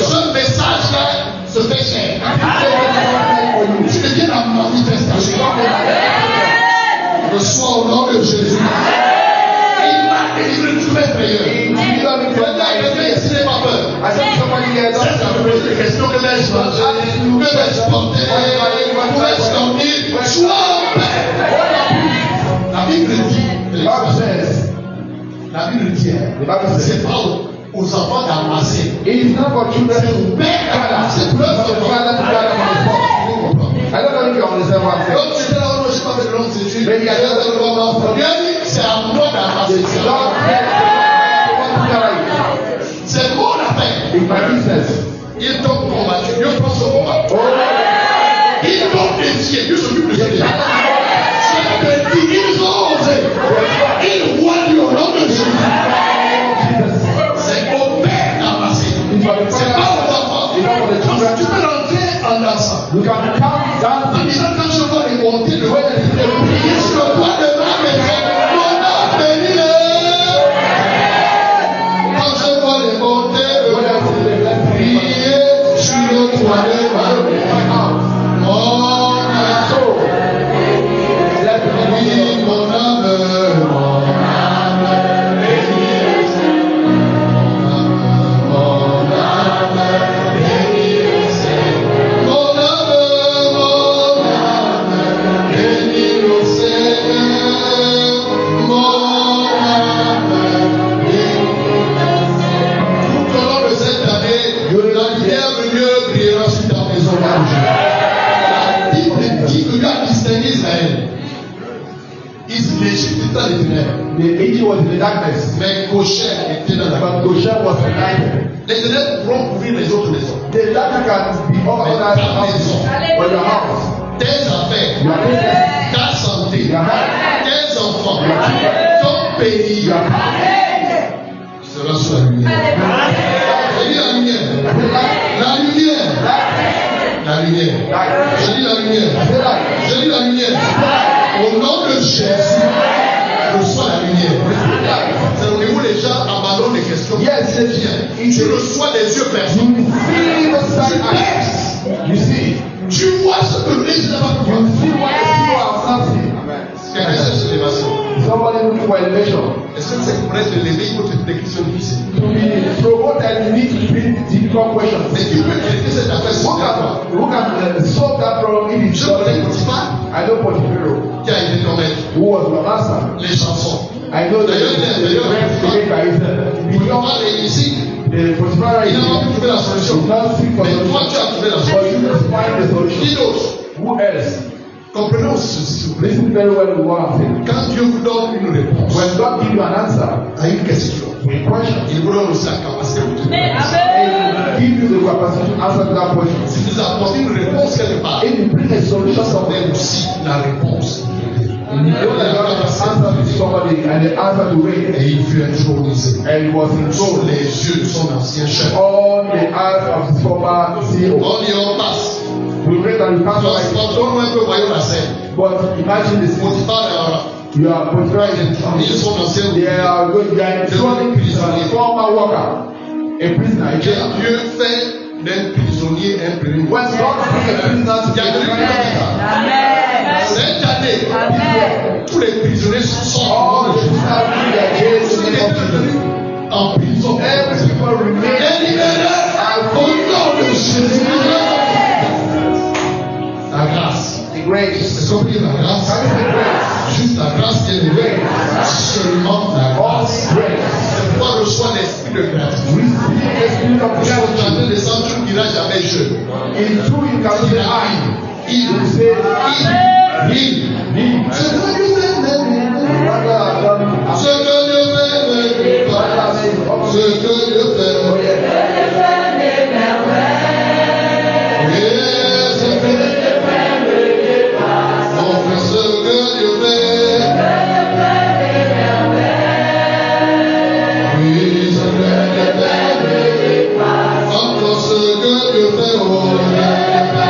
A: Ce message-là se fait cher. Tu deviens la manifestation. Reçois au nom de Jésus. Il m'a délivré de tous mes frayeurs. Ici n'est pas peur. C'est ça me pose des questions. Que vais-je manger? Que vais-je porter? Où vais-je dormir? Sois en paix. La Bible dit. La Bible dit. C'est pas aux enfants d'amasser. It is not for children
B: C'est
A: to
B: au père d'amasser.
A: for the father to gather from the pot. I don't know if you understand what I'm saying.
B: Donc j'étais là, je n'ai pas fait de longues études.
A: Mais il y a des gens
B: Bien dit, c'est à moi d'amasser.
A: It's not what to carry.
B: C'est mon affaire.
A: It's my business.
B: Ils t'ont combattu, Dieu prend ce combat.
A: Oh,
B: Ils t'ont défié, Dieu s'occupe de ce défi. Je te dis, ils ont osé. Ils voient Dieu au nom de Jésus. C'est au père d'amasser. C'est pas aux enfants. Donc tu peux rentrer en dansant.
A: you can come
B: En
A: dancing.
B: disant quand je vois les montées de prier sur le toit de ma maison, mon âme bénit. Quand je vois les montées de prier sur le toit de ma maison, mon âme bénit, mon âme bénit.
A: The angel was in the darkness,
B: Mais Goshen était dans la
A: but Goshen was in light.
B: Les ténèbres vont couvrir les autres maisons.
A: The darkness can be all other houses, but your house,
B: Tes affaires,
A: your business,
B: ta santé,
A: your health,
B: tes enfants, ton pays
A: your house.
B: sera sous la lumière. C'est la lumière. La lumière. lumière. Je dis la lumière. Je dis la lumière. Au nom de Jésus, reçois la lumière. C'est au niveau des gens abandonnent les questions.
A: Yes, c'est bien.
B: Tu reçois des yeux perçus.
A: You see,
B: Tu vois ce que l'Église n'a pas pu voir.
A: you see what the people have not seen.
B: Quelqu'un cherche l'élévation.
A: Somebody looking for elevation.
B: Est-ce que c'est pour être élevé, il faut te des questions difficiles?
A: To be promoted, you need to bring difficult questions.
B: Mais qui peut traiter cette affaire sur toi?
A: Who can solve that problem if it's
B: Je connais Potiphar
A: I know Potiphar,
B: qui a été ton maître.
A: who was the master.
B: Les chansons.
A: I know that the friends made by Israel.
B: Potiphar est ici.
A: Potiphar
B: Il
A: is
B: n'a pas pu trouver la solution.
A: not seek for
B: Mais
A: solution.
B: toi, tu as trouvé la
A: But
B: solution.
A: you must find the
B: Qui
A: solution.
B: d'autre?
A: Who else?
B: Comprenons ceci, s'il vous plaît.
A: Listen very well to what I'm saying.
B: Quand Dieu vous donne une réponse
A: When God gives you an answer
B: à une question,
A: to a question,
B: il vous donne aussi la capacité de trouver.
A: He will give you the capacity to answer that question.
B: Si vous apportez une réponse quelque part,
A: If you bring a solution
B: mais
A: somewhere,
B: aussi la réponse.
A: you know that God has answered to somebody and the answer to raise.
B: Et il fut intronisé
A: And he was
B: sur
A: enthroned
B: les yeux de son ancien chef.
A: on the eyes of his former CEO.
B: On y en passe.
A: We pray that you can't like it.
B: Transportons-nous un peu, voyons la scène.
A: But imagine this.
B: Potiphar
A: You are Potiphar
B: a mis son ancien
A: they are going to are enthroning a former worker, a prisoner. A jail.
B: Dieu fait d'un prisonnier un premier.
A: When God brings a prisoner to
B: Cette année, tous les prisonniers sont
A: all the prisoners in their jails in the name of Jesus.
B: en prison.
A: Every people remain
B: Au nom de Jésus. La grâce.
A: the grace.
B: C'est compris la grâce.
A: That is the grace.
B: Juste la grâce qui est levée. Seulement la
A: All
B: grâce.
A: grace.
B: C'est pourquoi reçoit l'esprit de gratitude.
A: Receive the spirit of
B: Parce que tu as
A: gratitude.
B: des centres qui n'ira jamais jeune.
A: In truth, you can say I.
B: Il
A: You say
B: il
A: me.
B: ce que Dieu fait
A: What God has done.
B: ce que Dieu fait
A: What God has done.
B: ce que Dieu fait
A: Oh, yes.
B: oui ce que Dieu fait donc ce que Dieu fait oui ce que Dieu fait encore ce que Dieu fait oh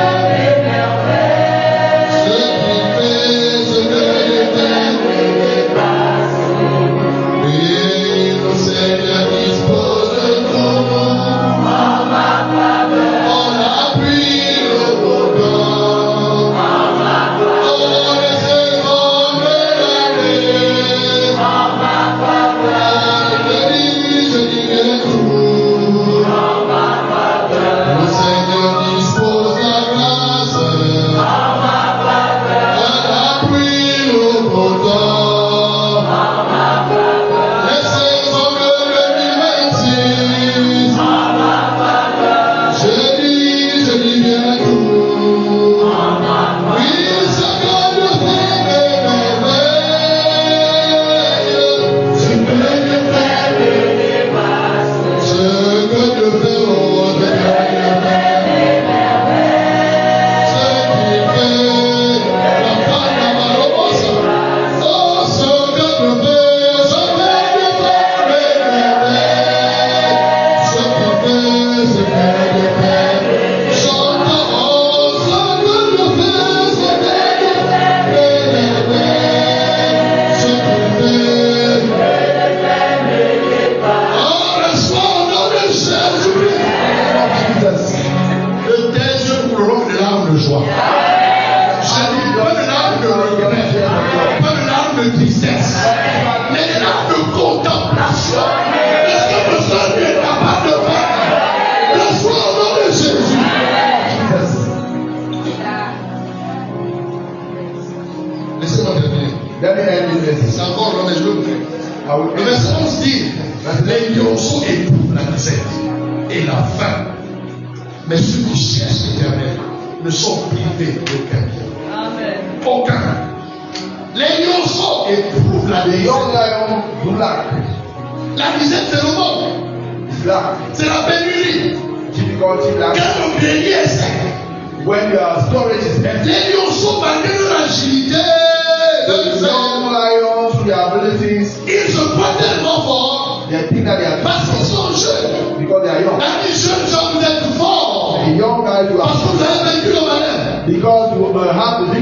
B: C'est encore là, mais je veux vous dire. Le verset 11 dit les lionceaux éprouvent la misère et la faim, mais ceux qui cherchent l'éternel ne sont privés d'aucun bien. Aucun. Les lionceaux éprouvent la misère.
A: young lion do lack.
B: La misère, c'est le monde.
A: Lack.
B: C'est la pénurie.
A: Difficulty, lack.
B: Quand le grenier est sec,
A: When your storage is empty,
B: les lionceaux, malgré leur agilité,
A: the young lions with their abilities,
B: ils se croient tellement forts
A: they think that they are
B: parce qu'ils sont jeunes.
A: because they are young.
B: Un jeune gens, vous êtes forts
A: The young guys you
B: parce
A: are
B: que vous avez vécu le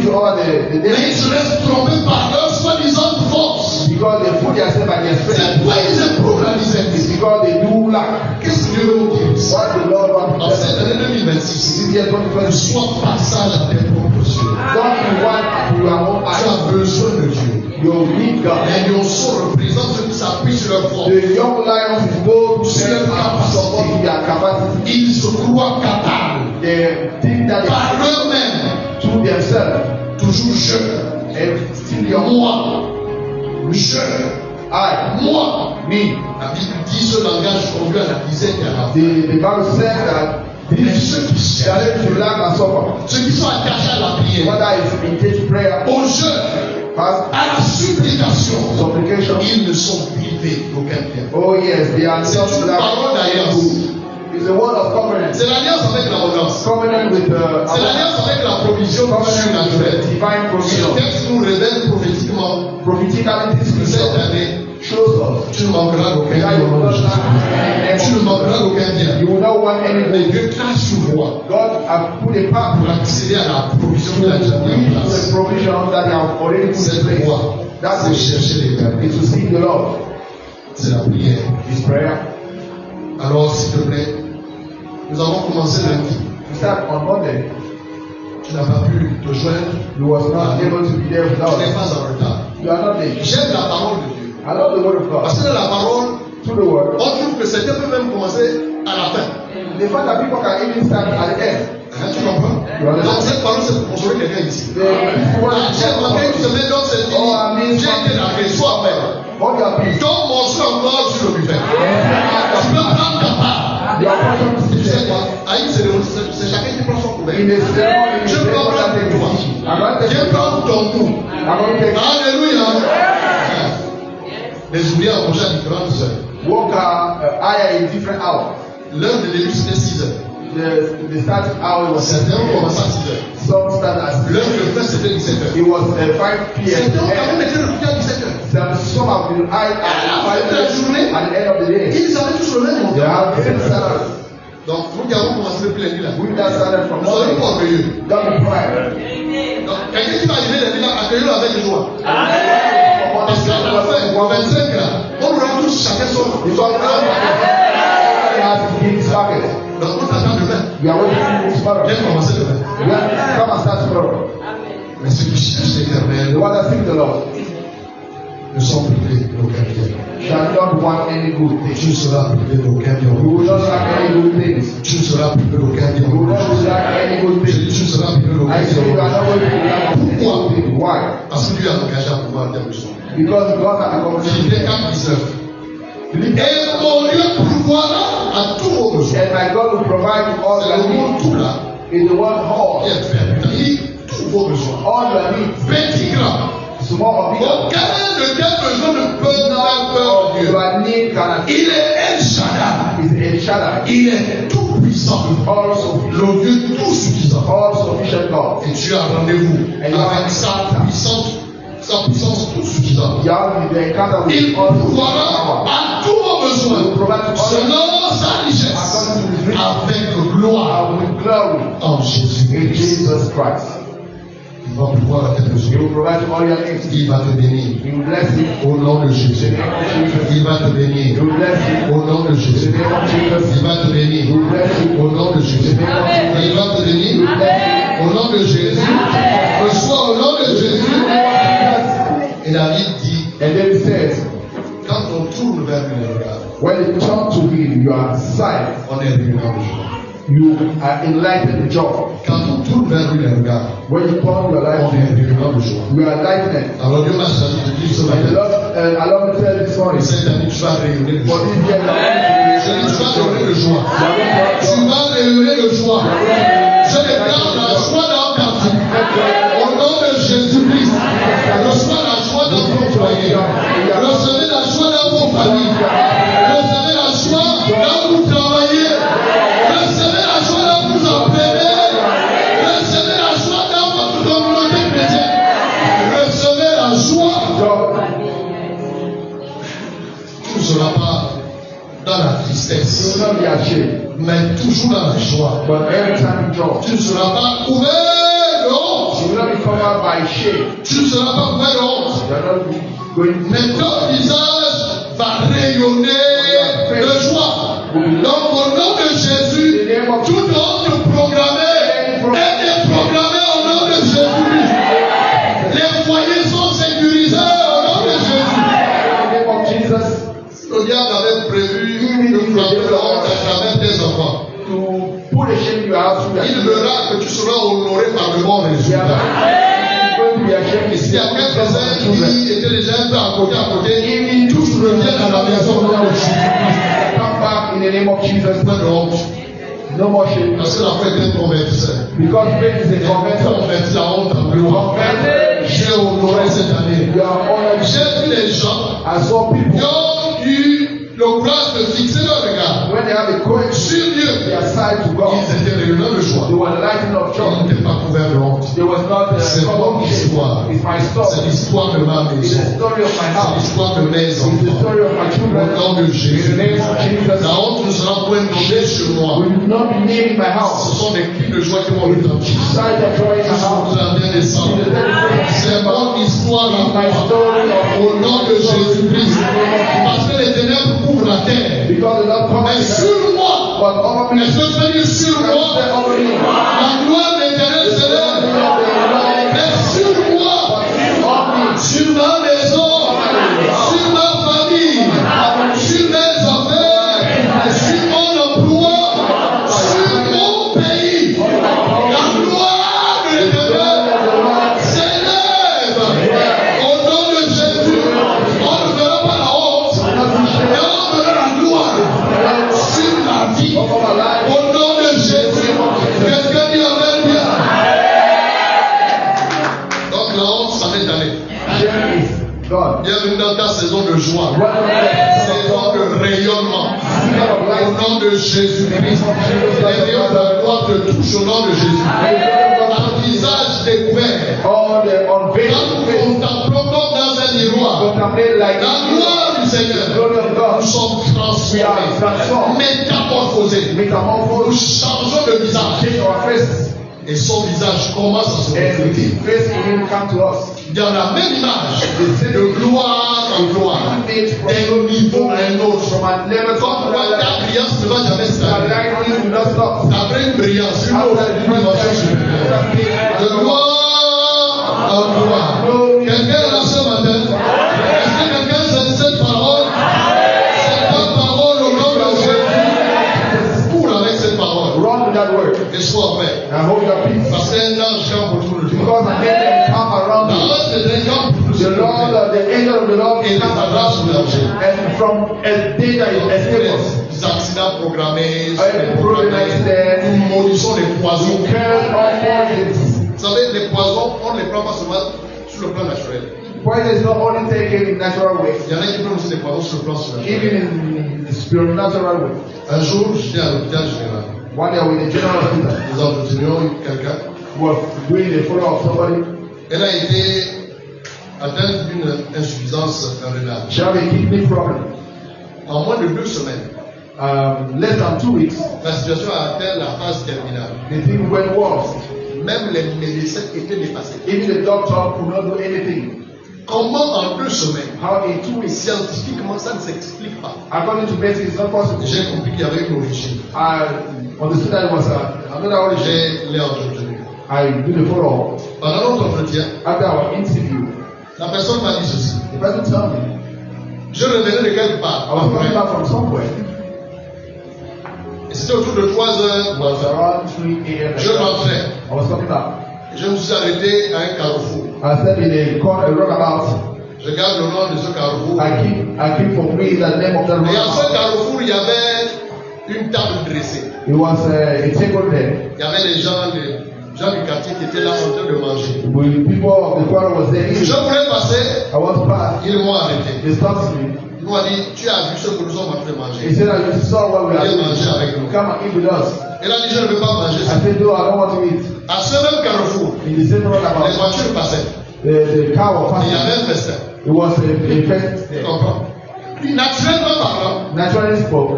A: please all the
B: Mais ils se laissent tromper par leur soi-disant force.
A: because they put themselves by their strength.
B: C'est pourquoi ils éprouvent la misère.
A: It's because they do lack.
B: Qu'est-ce que Dieu veut nous dire ici?
A: What the Lord wants
B: En
A: to
B: cette
A: tell us.
B: année 2026,
A: This year 2020,
B: sois passage à tes propres yeux.
A: don't be one to your own
B: Tu
A: eyes.
B: as besoin de Dieu.
A: You need God.
B: Les lionceaux représentent ceux qui s'appuient sur leur force.
A: The young lions go to their capacity, their capacity.
B: Ils se croient capables
A: They think that
B: par eux-mêmes,
A: to themselves
B: toujours je,
A: and still your
B: moi, je, moi.
A: me.
B: La Bible dit ce langage conduit à la disette et à la
A: The Bible says that
B: Mais
A: these
B: ceux qui cherchent,
A: challenge to lack and suffer.
B: ceux qui sont attachés à la prière,
A: Whether it's engaged prayer,
B: au jeûne,
A: fast,
B: à la supplication,
A: supplication.
B: ils ne sont privés d'aucun bien.
A: Oh yes, they are
B: C'est
A: not
B: une parole d'alliance.
A: It's a word of covenant.
B: C'est l'alliance avec l'abondance.
A: Covenant with
B: C'est l'alliance avec la provision
A: covenant with
B: surnaturelle.
A: divine
B: Et le
A: provision.
B: texte nous révèle prophétiquement
A: Prophetically, this
B: que cette
A: scripture
B: année,
A: shows us
B: tu ne manqueras d'aucun
A: that you will
B: bien.
A: not lack
B: Tu ne manqueras d'aucun bien.
A: You will not want
B: Mais
A: anything.
B: Dieu trace une voie
A: God has put a path
B: pour accéder à la provision qu'il a déjà mis en
A: to
B: place.
A: the provision that they have already put in
B: Cette
A: place.
B: voie,
A: That's
B: c'est
A: it.
B: chercher l'éternel.
A: Is to seek the Lord.
B: C'est la prière.
A: His prayer.
B: Alors, s'il te plaît, nous avons commencé lundi.
A: We start on Monday.
B: Tu n'as pas pu te joindre.
A: You was not able to be there with
B: Tu n'es
A: us.
B: pas en retard.
A: You are not late.
B: J'aime la parole de Dieu.
A: I love the word of God.
B: Parce que dans la parole,
A: Through the word.
B: on trouve que certains peuvent même commencer à la fin.
A: The fact that people can even start at the end.
B: Hein, tu comprends? Donc, cette parole, c'est pour consoler quelqu'un ici.
A: The word
B: Ah, j'ai manqué une semaine, donc c'est fini.
A: Oh, amen.
B: J'ai été largué, sois prêt.
A: Hold your peace.
B: Donc, mon soeur encore sur le buffet. Tu peux prendre ta part.
A: Your portion
B: Tu
A: is
B: sais
A: there.
B: quoi? À une cérémonie, c'est chacun qui prend son
A: In
B: couvert.
A: the ceremony,
B: Je prends
A: that
B: pour toi.
A: I'm going to
B: Je
A: take
B: prends ton coup.
A: I'm going to take
B: Alléluia. Les ouvriers approchaient à différentes heures.
A: walk higher in different hours.
B: L'heure de début, c'était 6 heures.
A: The starting hour was
B: Certains ont commencé à 6 heures.
A: some start at
B: L'heure de fin, c'était 17 heures.
A: it was 5 p.m.
B: Certains ont quand même été recrutés à 17 heures.
A: Some have been hired
B: À la fin
A: at
B: de la journée,
A: 5 at the end of the day.
B: ils avaient tous le même
A: They
B: montant.
A: have the same salary.
B: Donc, nous qui avons commencé depuis lundi là,
A: We that started from
B: nous sommes
A: Monday.
B: pas orgueilleux.
A: Don't be proud.
B: Donc, quelqu'un qui va arriver lundi là, accueillez-le avec joie.
A: For
B: Parce qu'à la fin, au 25 là, on nous rend tous chacun son.
A: because everybody has to give his packet.
B: Donc, on t'attend demain.
A: We are waiting for tomorrow.
B: Viens commencer demain.
A: We have to come and start tomorrow.
B: Mais ceux qui cherchent l'éternel
A: The one that seek the Lord
B: ne sont privés d'aucun bien.
A: shall not want any good thing.
B: Tu ne seras privé d'aucun
A: You will
B: bien.
A: not lack any good things.
B: Tu ne seras privé d'aucun
A: You will
B: bien.
A: not lack any good
B: Je
A: things.
B: dis, tu ne seras privé d'aucun
A: I say you are
B: bien.
A: not going to lack any good thing. Why?
B: Parce que Dieu a engagé à pouvoir tes besoins.
A: Because God has accomplished
B: Philippiens
A: it.
B: 4, 19. Et mon Dieu pourvoira à tous vos besoins.
A: And my God will provide you all
B: C'est
A: your
B: le mot
A: needs.
B: tout là
A: In the word all,
B: qui est fait. Il dit tous vos besoins.
A: all your needs,
B: Petit, grand.
A: small or big,
B: Aucun de tes besoins ne peut faire peur
A: all
B: de Dieu.
A: your need can
B: Il est El Shaddai.
A: is El Shaddai,
B: Il est tout puissant.
A: also
B: Le Dieu tout suffisant.
A: all sufficient God.
B: Et tu as rendez-vous avec sa puissance tout suffisante.
A: You have the encounter
B: Il
A: with all
B: pourvoira
A: power.
B: à tous vos besoins selon sa richesse avec gloire
A: With glory
B: en
A: in
B: Jésus-Christ.
A: Jesus Christ.
B: Il va pouvoir à tes
A: He
B: besoins.
A: will provide all your needs.
B: Il va te bénir
A: He will bless you.
B: au nom de
A: In
B: Jésus.
A: the name of Jesus.
B: Il va te
A: He
B: bénir
A: will bless you.
B: au nom de
A: In
B: Jésus.
A: the name of Jesus.
B: Il va te
A: He
B: bénir
A: will bless you.
B: au nom de Jésus.
A: In the name of Jesus.
B: Il va te
A: He will
B: bénir
A: bless
B: au nom de Jésus. Reçois au nom de Jésus.
A: you.
B: Et David dit,
A: And then he says,
B: quand on tourne vers lui le regard,
A: when you turn to him, you are silent.
B: on est réunis de joie.
A: You are enlightened with joy.
B: Quand on tourne vers lui le regard,
A: When you turn your life
B: on
A: to
B: est
A: him,
B: réunis de joie.
A: you are enlightened.
B: Alors Dieu m'a choisi de dire ce
A: And the
B: matin,
A: Lord, allow me to tell you this morning,
B: cette année tu vas rayonner de
A: for
B: joie.
A: this year,
B: Je dis, tu vas rayonner de joie. Tu vas rayonner de joie. Je déclare la joie dans ta vie. Au nom de Jésus-Christ, reçois la joie dans ton foyer. Recevez la joie dans vos familles. Recevez la joie quand vous travaillez. Recevez la joie quand vous appelez. Recevez la joie dans votre communauté chrétienne. Recevez la joie. Tu ne seras pas dans la
A: You
B: tristesse,
A: will not be ashamed,
B: mais toujours dans la joie.
A: but every time you joy,
B: Tu ne seras pas couvert de honte.
A: you will not be covered covered by shame.
B: Tu ne seras pas couvert de honte.
A: You are not going
B: Mais ton visage va rayonner de joie. Donc au nom de Jésus, toute honte programmée est déprogrammée au nom de Jésus. Les foyers sont sécurisés au nom de Jésus. Si le diable avait prévu de frapper la honte à travers tes enfants, il verra que tu seras honoré par le bon résultat. Et s'il y a quelques-uns qui étaient déjà un peu à côté, tous reviennent à la maison au nom de Jésus.
A: Come back in the name of Jesus.
B: Pas de honte.
A: No more shame.
B: Parce que la foi est un convertisseur.
A: Because faith is a converter.
B: Convertis la honte en gloire. J'ai honoré cette année.
A: You are honored.
B: J'ai vu les gens
A: I saw
B: qui
A: people
B: ont eu le courage de fixer leur regard
A: when they have a courage
B: sur Dieu.
A: their side to God.
B: Ils étaient rayonnants de joie.
A: They were lighting up
B: Ils
A: joy.
B: n'étaient pas couverts de honte.
A: There was not
B: C'est mon histoire.
A: It's my
B: C'est
A: story.
B: l'histoire de ma
A: It's
B: maison.
A: the story of my
B: C'est
A: house.
B: l'histoire de mes
A: It's the
B: enfants.
A: story of my
B: Au
A: children.
B: nom de
A: In
B: Jésus.
A: the name of Jesus.
B: La honte ne sera point nommée sur moi.
A: Will not be named in my
B: Ce
A: house.
B: sont des cris de joie qui vont retentir.
A: Sight of joy in my house.
B: Jusqu'au 31 décembre. C'est mon histoire à
A: My
B: moi.
A: story of
B: Au nom de Jésus-Christ. Parce que les ténèbres couvrent la terre.
A: because the Lord
B: Mais
A: promised
B: sur moi,
A: but over me.
B: est-ce que tu veux dire sur moi,
A: Over me.
B: la gloire de l'Éternel s'élève. Mais sur moi, sur ma maison, sur ma famille, sur mes affaires, sur mon emploi, sur mon pays, la gloire de l'Éternel s'élève. Au nom de Jésus, on ne fera pas la honte, mais on fera la gloire sur la vie. Au nom de Jésus, quelqu'un dit Amen bien. Donc la honte, ça m'est allé.
A: Shame is God.
B: Bienvenue dans ta saison de joie, saison de rayonnement. Au nom de Jésus-Christ, les rayons de la gloire te touchent au nom de Jésus. Un visage découvert.
A: All the
B: Quand
A: unveiled
B: nous
A: face
B: contemplons comme dans un miroir
A: contemplate like
B: la gloire du
A: the
B: Seigneur,
A: glory of
B: nous
A: God.
B: sommes
A: We are
B: transformés,
A: transformed.
B: métamorphosés. Nous
A: Metamorphosed.
B: changeons de visage
A: Change our faces.
B: et son visage commence à se
A: And
B: refléter.
A: his face will come to us.
B: Dans la même image, de gloire en gloire, d'un niveau à un autre.
A: From a level
B: Comme
A: to
B: quoi
A: another.
B: ta brillance ne va jamais
A: The
B: s'arrêter.
A: light will not stop.
B: Après une brillance, une autre dimension supérieure. De gloire en gloire. Quelqu'un est là ce matin? Est-ce que quelqu'un sait cette parole? C'est ta parole au nom de Jésus. Cours avec cette parole.
A: Run with that word.
B: Et sois prêt.
A: And hold your peace.
B: Parce qu'un ange campe autour de toi.
A: Because an angel come around you.
B: L'ange de Dieu campe autour
A: The
B: de
A: Lord,
B: toi.
A: the angel of the Lord
B: Et
A: is
B: les
A: come
B: attaques
A: around
B: sous
A: you.
B: danger.
A: And from a danger you escape us.
B: Les accidents programmés,
A: Every problem accident.
B: nous maudissons les poisons.
A: Curse all poisons.
B: Vous savez, les poisons, on ne les prend pas seulement sur le plan naturel.
A: Poison is not only taken in natural ways,
B: Il y en a qui prennent aussi des poisons sur le plan surnaturel.
A: even in the supernatural way.
B: Un jour, j'étais à l'hôpital général.
A: One day with the general hospital,
B: Nous entretenions quelqu'un.
A: was doing the follow of somebody.
B: Elle a été atteinte d'une insuffisance rénale.
A: She had a kidney problem.
B: En moins de 2 semaines,
A: Less than 2 weeks,
B: la situation a atteint la phase terminale.
A: the thing went worse.
B: Même les médecins étaient dépassés.
A: Even the doctor could not do anything.
B: Comment en 2 semaines,
A: How in 2 weeks,
B: scientifiquement, ça ne s'explique pas.
A: according to medicine, it's not possible.
B: J'ai compris qu'il y avait une origine.
A: I understood that it was another origin.
B: Je l'ai entretenu.
A: I did the follow
B: Pendant notre entretien,
A: after our interview.
B: la personne m'a dit ceci.
A: The person told me
B: Je revenais de quelque part.
A: I was coming back from somewhere.
B: Et c'était autour de 3 heures.
A: It was around 3 a.m.
B: Je rentrais.
A: I was coming back.
B: Je me suis arrêté à un carrefour.
A: I stepped in a corner, a roundabout.
B: Je garde le nom de ce carrefour.
A: I keep for me the name of that
B: Et à ce
A: roundabout.
B: carrefour, il y avait une table dressée.
A: It was a table there.
B: Il y avait les gens du quartier qui étaient là en train de manger.
A: With people of the corner was there.
B: Je voulais passer,
A: I want to pass.
B: ils m'ont arrêté.
A: They stopped me.
B: Ils m'ont dit, tu as vu ce que nous sommes en train de
A: He
B: manger.
A: said, "I saw what we are
B: Viens
A: doing.
B: manger avec nous.
A: Come and eat with us."
B: Elle a dit, je ne veux pas manger
A: I
B: ça.
A: said, "No, I don't want to eat."
B: À ce même carrefour,
A: In the same
B: les
A: roundabout,
B: voitures passaient.
A: the car was
B: Et il y avait
A: passing.
B: un festin.
A: It was a fest.
B: Tu comprends? Puis naturellement parlant,
A: Naturally spoke,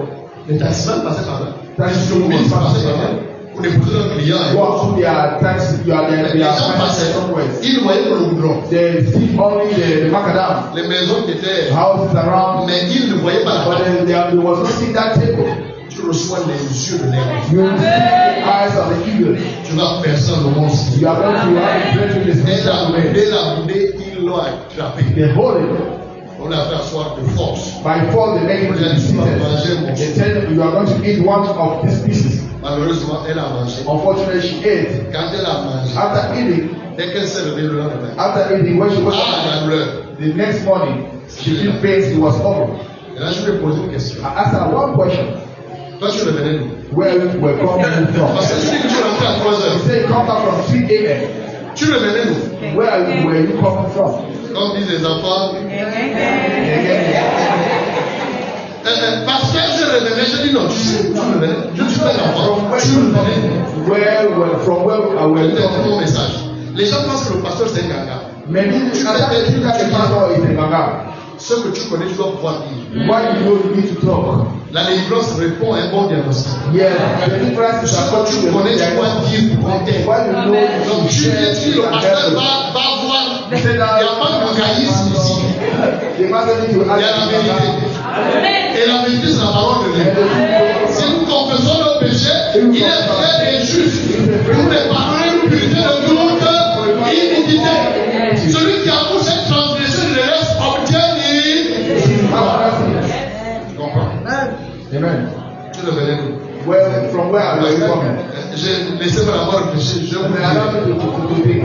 B: les taximans passaient par là.
A: that is
B: Les
A: the woman
B: passaient par là.
A: passing.
B: pour déposer leur client.
A: Go to their taxi,
B: Les gens passaient, ils ne voyaient que le goudron.
A: They see only the macadam.
B: Les maisons qui étaient,
A: Houses around.
B: mais ils ne voyaient pas la
A: But
B: table.
A: there was no seat that table.
B: Tu reçois les yeux de l'aigle.
A: You see the eyes of the eagle.
B: Tu vas percer le monstre.
A: You are going to have to break this
B: Dès la
A: message.
B: boudée, ils l'ont attrapé.
A: They hold it.
B: On l'a fait asseoir de force.
A: By force, they make him to be seated. They tell him, you are going to eat one of these pieces.
B: Malheureusement, elle a mangé.
A: Unfortunately, she ate.
B: Quand elle a mangé,
A: After eating,
B: dès qu'elle s'est levée le lendemain,
A: after eating, when she was
B: la douleur.
A: the next morning, she feel pains. It was over.
B: Et là, je lui ai posé une question.
A: I asked her one question.
B: Toi, tu revenais d'où?
A: Where were coming from?
B: Parce que tu dis que tu es rentré à 3
A: He
B: heures.
A: said, come back from 3 a.m.
B: Tu revenais d'où?
A: Where were you coming from?
B: Comme disent les enfants. Parce que je revenais, je dis non, tu sais, tu revenais. Je suis pas l'enfant.
A: From where
B: Tu
A: you
B: revenais.
A: coming? From where were you
B: Peut-être mon
A: coming?
B: message. Les gens pensent que le pasteur c'est un gaga.
A: Maybe you can think that the pastor is a maga.
B: Ce que tu connais, tu dois pouvoir dire.
A: Why you know you need to talk?
B: La délivrance répond à un bon diagnostic.
A: Yes, the difference is
B: Ce que tu connais, tu dois dire pour t'aider.
A: Why you know
B: Donc tu viens, tu dis le pasteur va voir. Il n'y a pas de macaïsme ici.
A: The master needs to
B: Il y a la vérité. Et la vérité, c'est la parole de Dieu. Si nous confessons nos péchés, il est vrai et juste. Nous les pardonner, nous purifier de toute iniquité. Celui qui a pour cette transgression, il le laisse obtient Tu comprends?
A: Amen.
B: Tu le venais d'où?
A: From where are you coming?
B: J'ai laissé mon avoir réfléchir. Je vous
A: Allow me to think.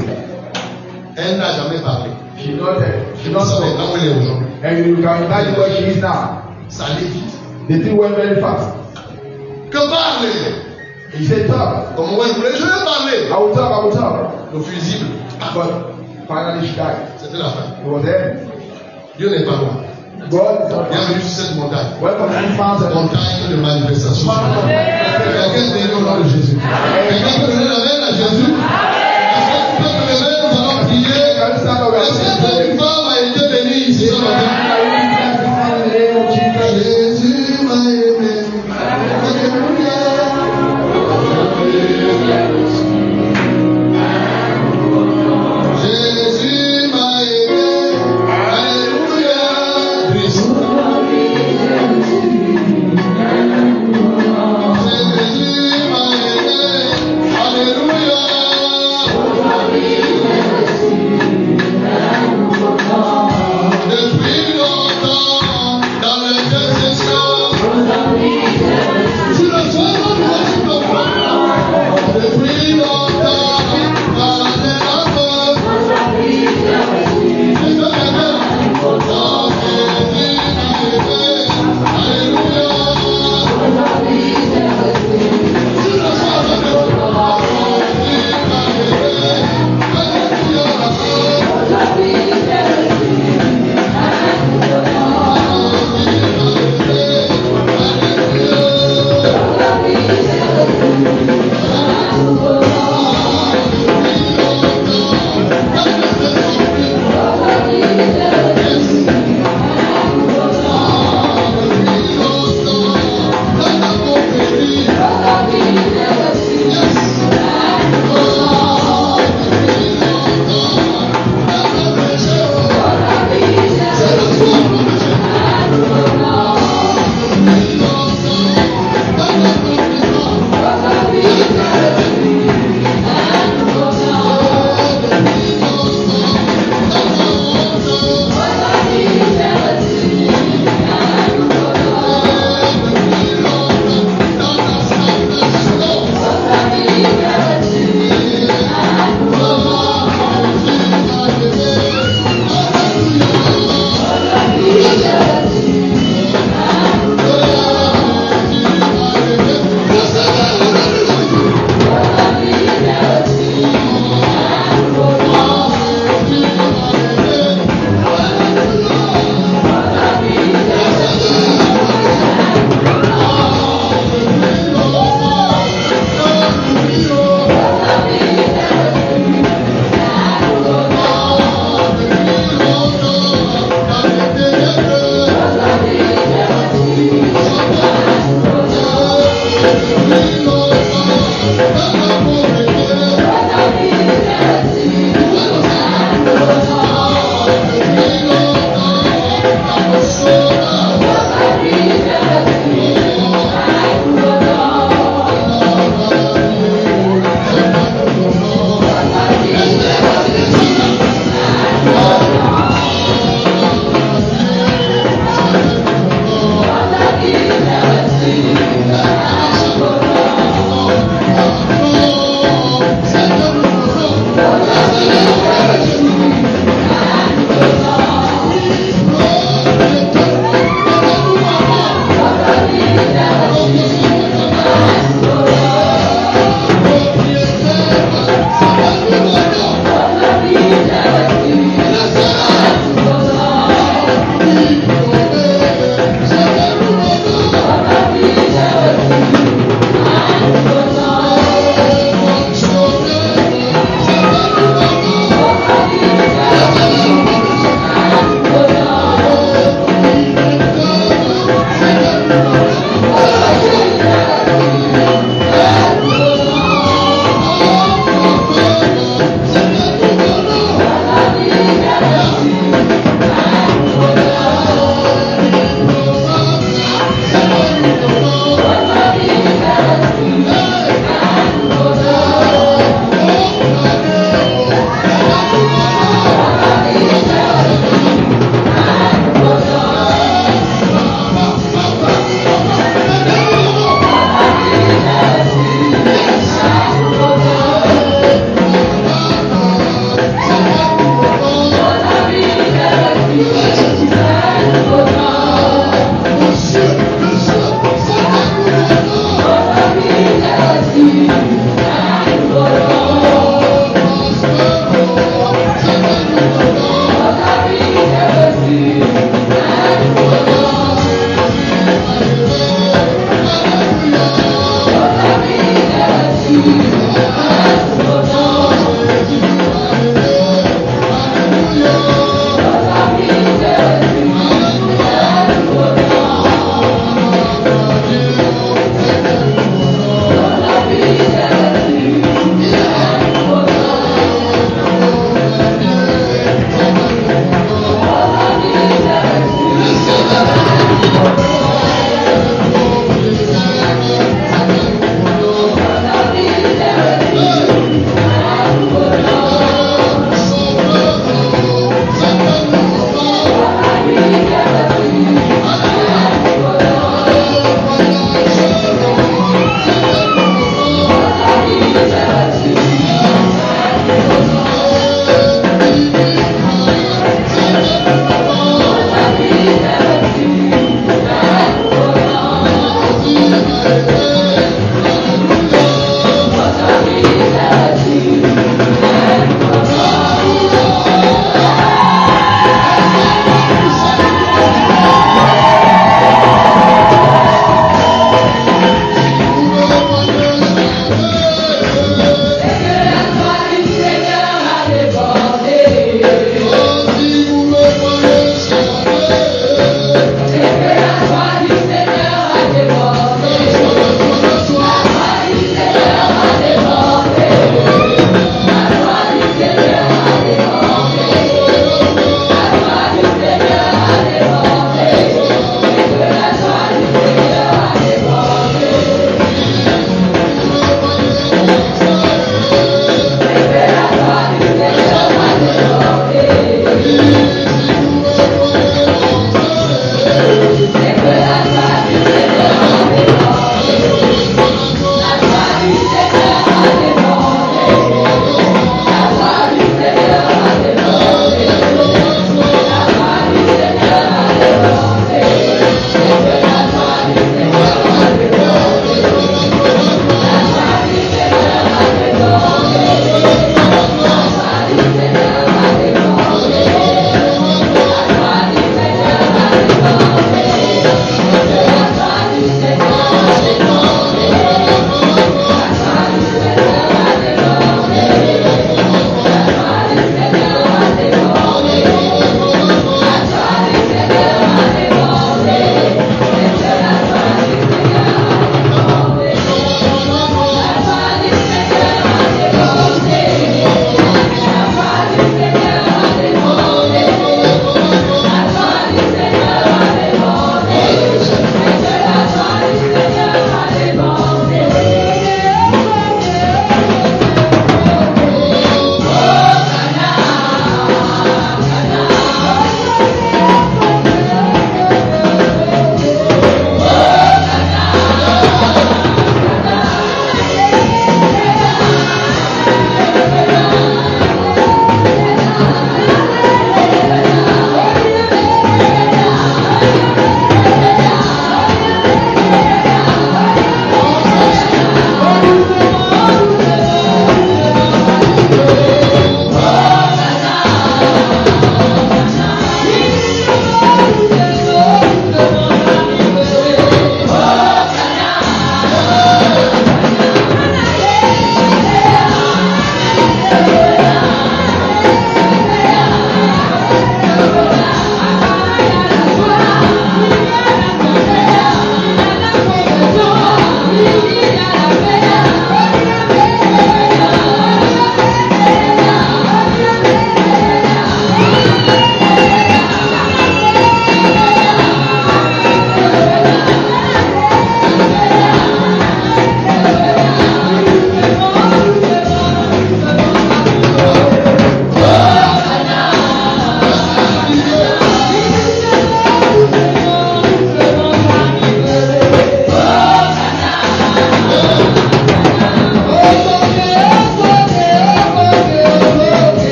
B: Elle n'a jamais parlé.
A: She not
B: Je ne savais pas où elle est aujourd'hui.
A: and you can imagine where she is now.
B: Ça allait vite.
A: The thing went very fast.
B: Que parler?
A: He said, talk.
B: Comme moi, je voulais, je vais parler.
A: I will talk.
B: Le fusible.
A: But finally she died.
B: C'était la fin.
A: It was the end.
B: Dieu n'est pas loin.
A: God is not
B: Bienvenue sur cette montagne.
A: welcome to this mountain.
B: Montagne de manifestation.
A: Mountain of
B: Quelqu'un se dit au nom de Jésus. Quelqu'un peut donner la main à Jésus. Est-ce que tu peux te lever? Nous allons prier. Est-ce que une femme a été bénie ici ce matin? Jésus m'a aimé. Alléluia. Jésus m'a aimé. Alléluia. Christ. Jésus m'a aimé. Alléluia.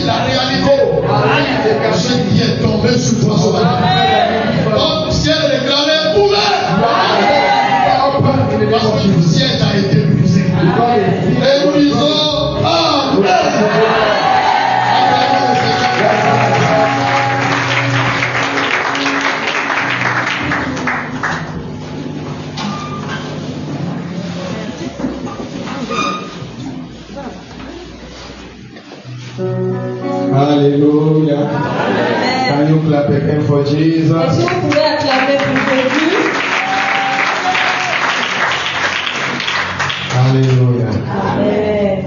A: la réalité de ce qui est tombé sur toi ce matin. Votre ciel est déclaré ouvert. Parce que le ciel a été brisé. Et nous disons Amen.
C: Hallelujah. Can you clap again for Jesus?
D: Est-ce que vous pouvez acclamer pour Jésus?
C: Alléluia.
D: Amen.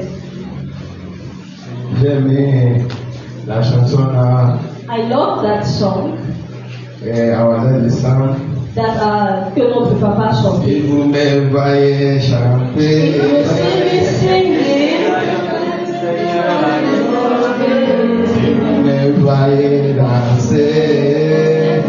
C: J'ai aimé la chanson là.
D: I love that song
C: Et à Wazan Islam.
D: que notre papa chantait.
C: Si vous me voyez
D: If
C: chanter.
D: you see me singing,
C: Si vous me voyez danser.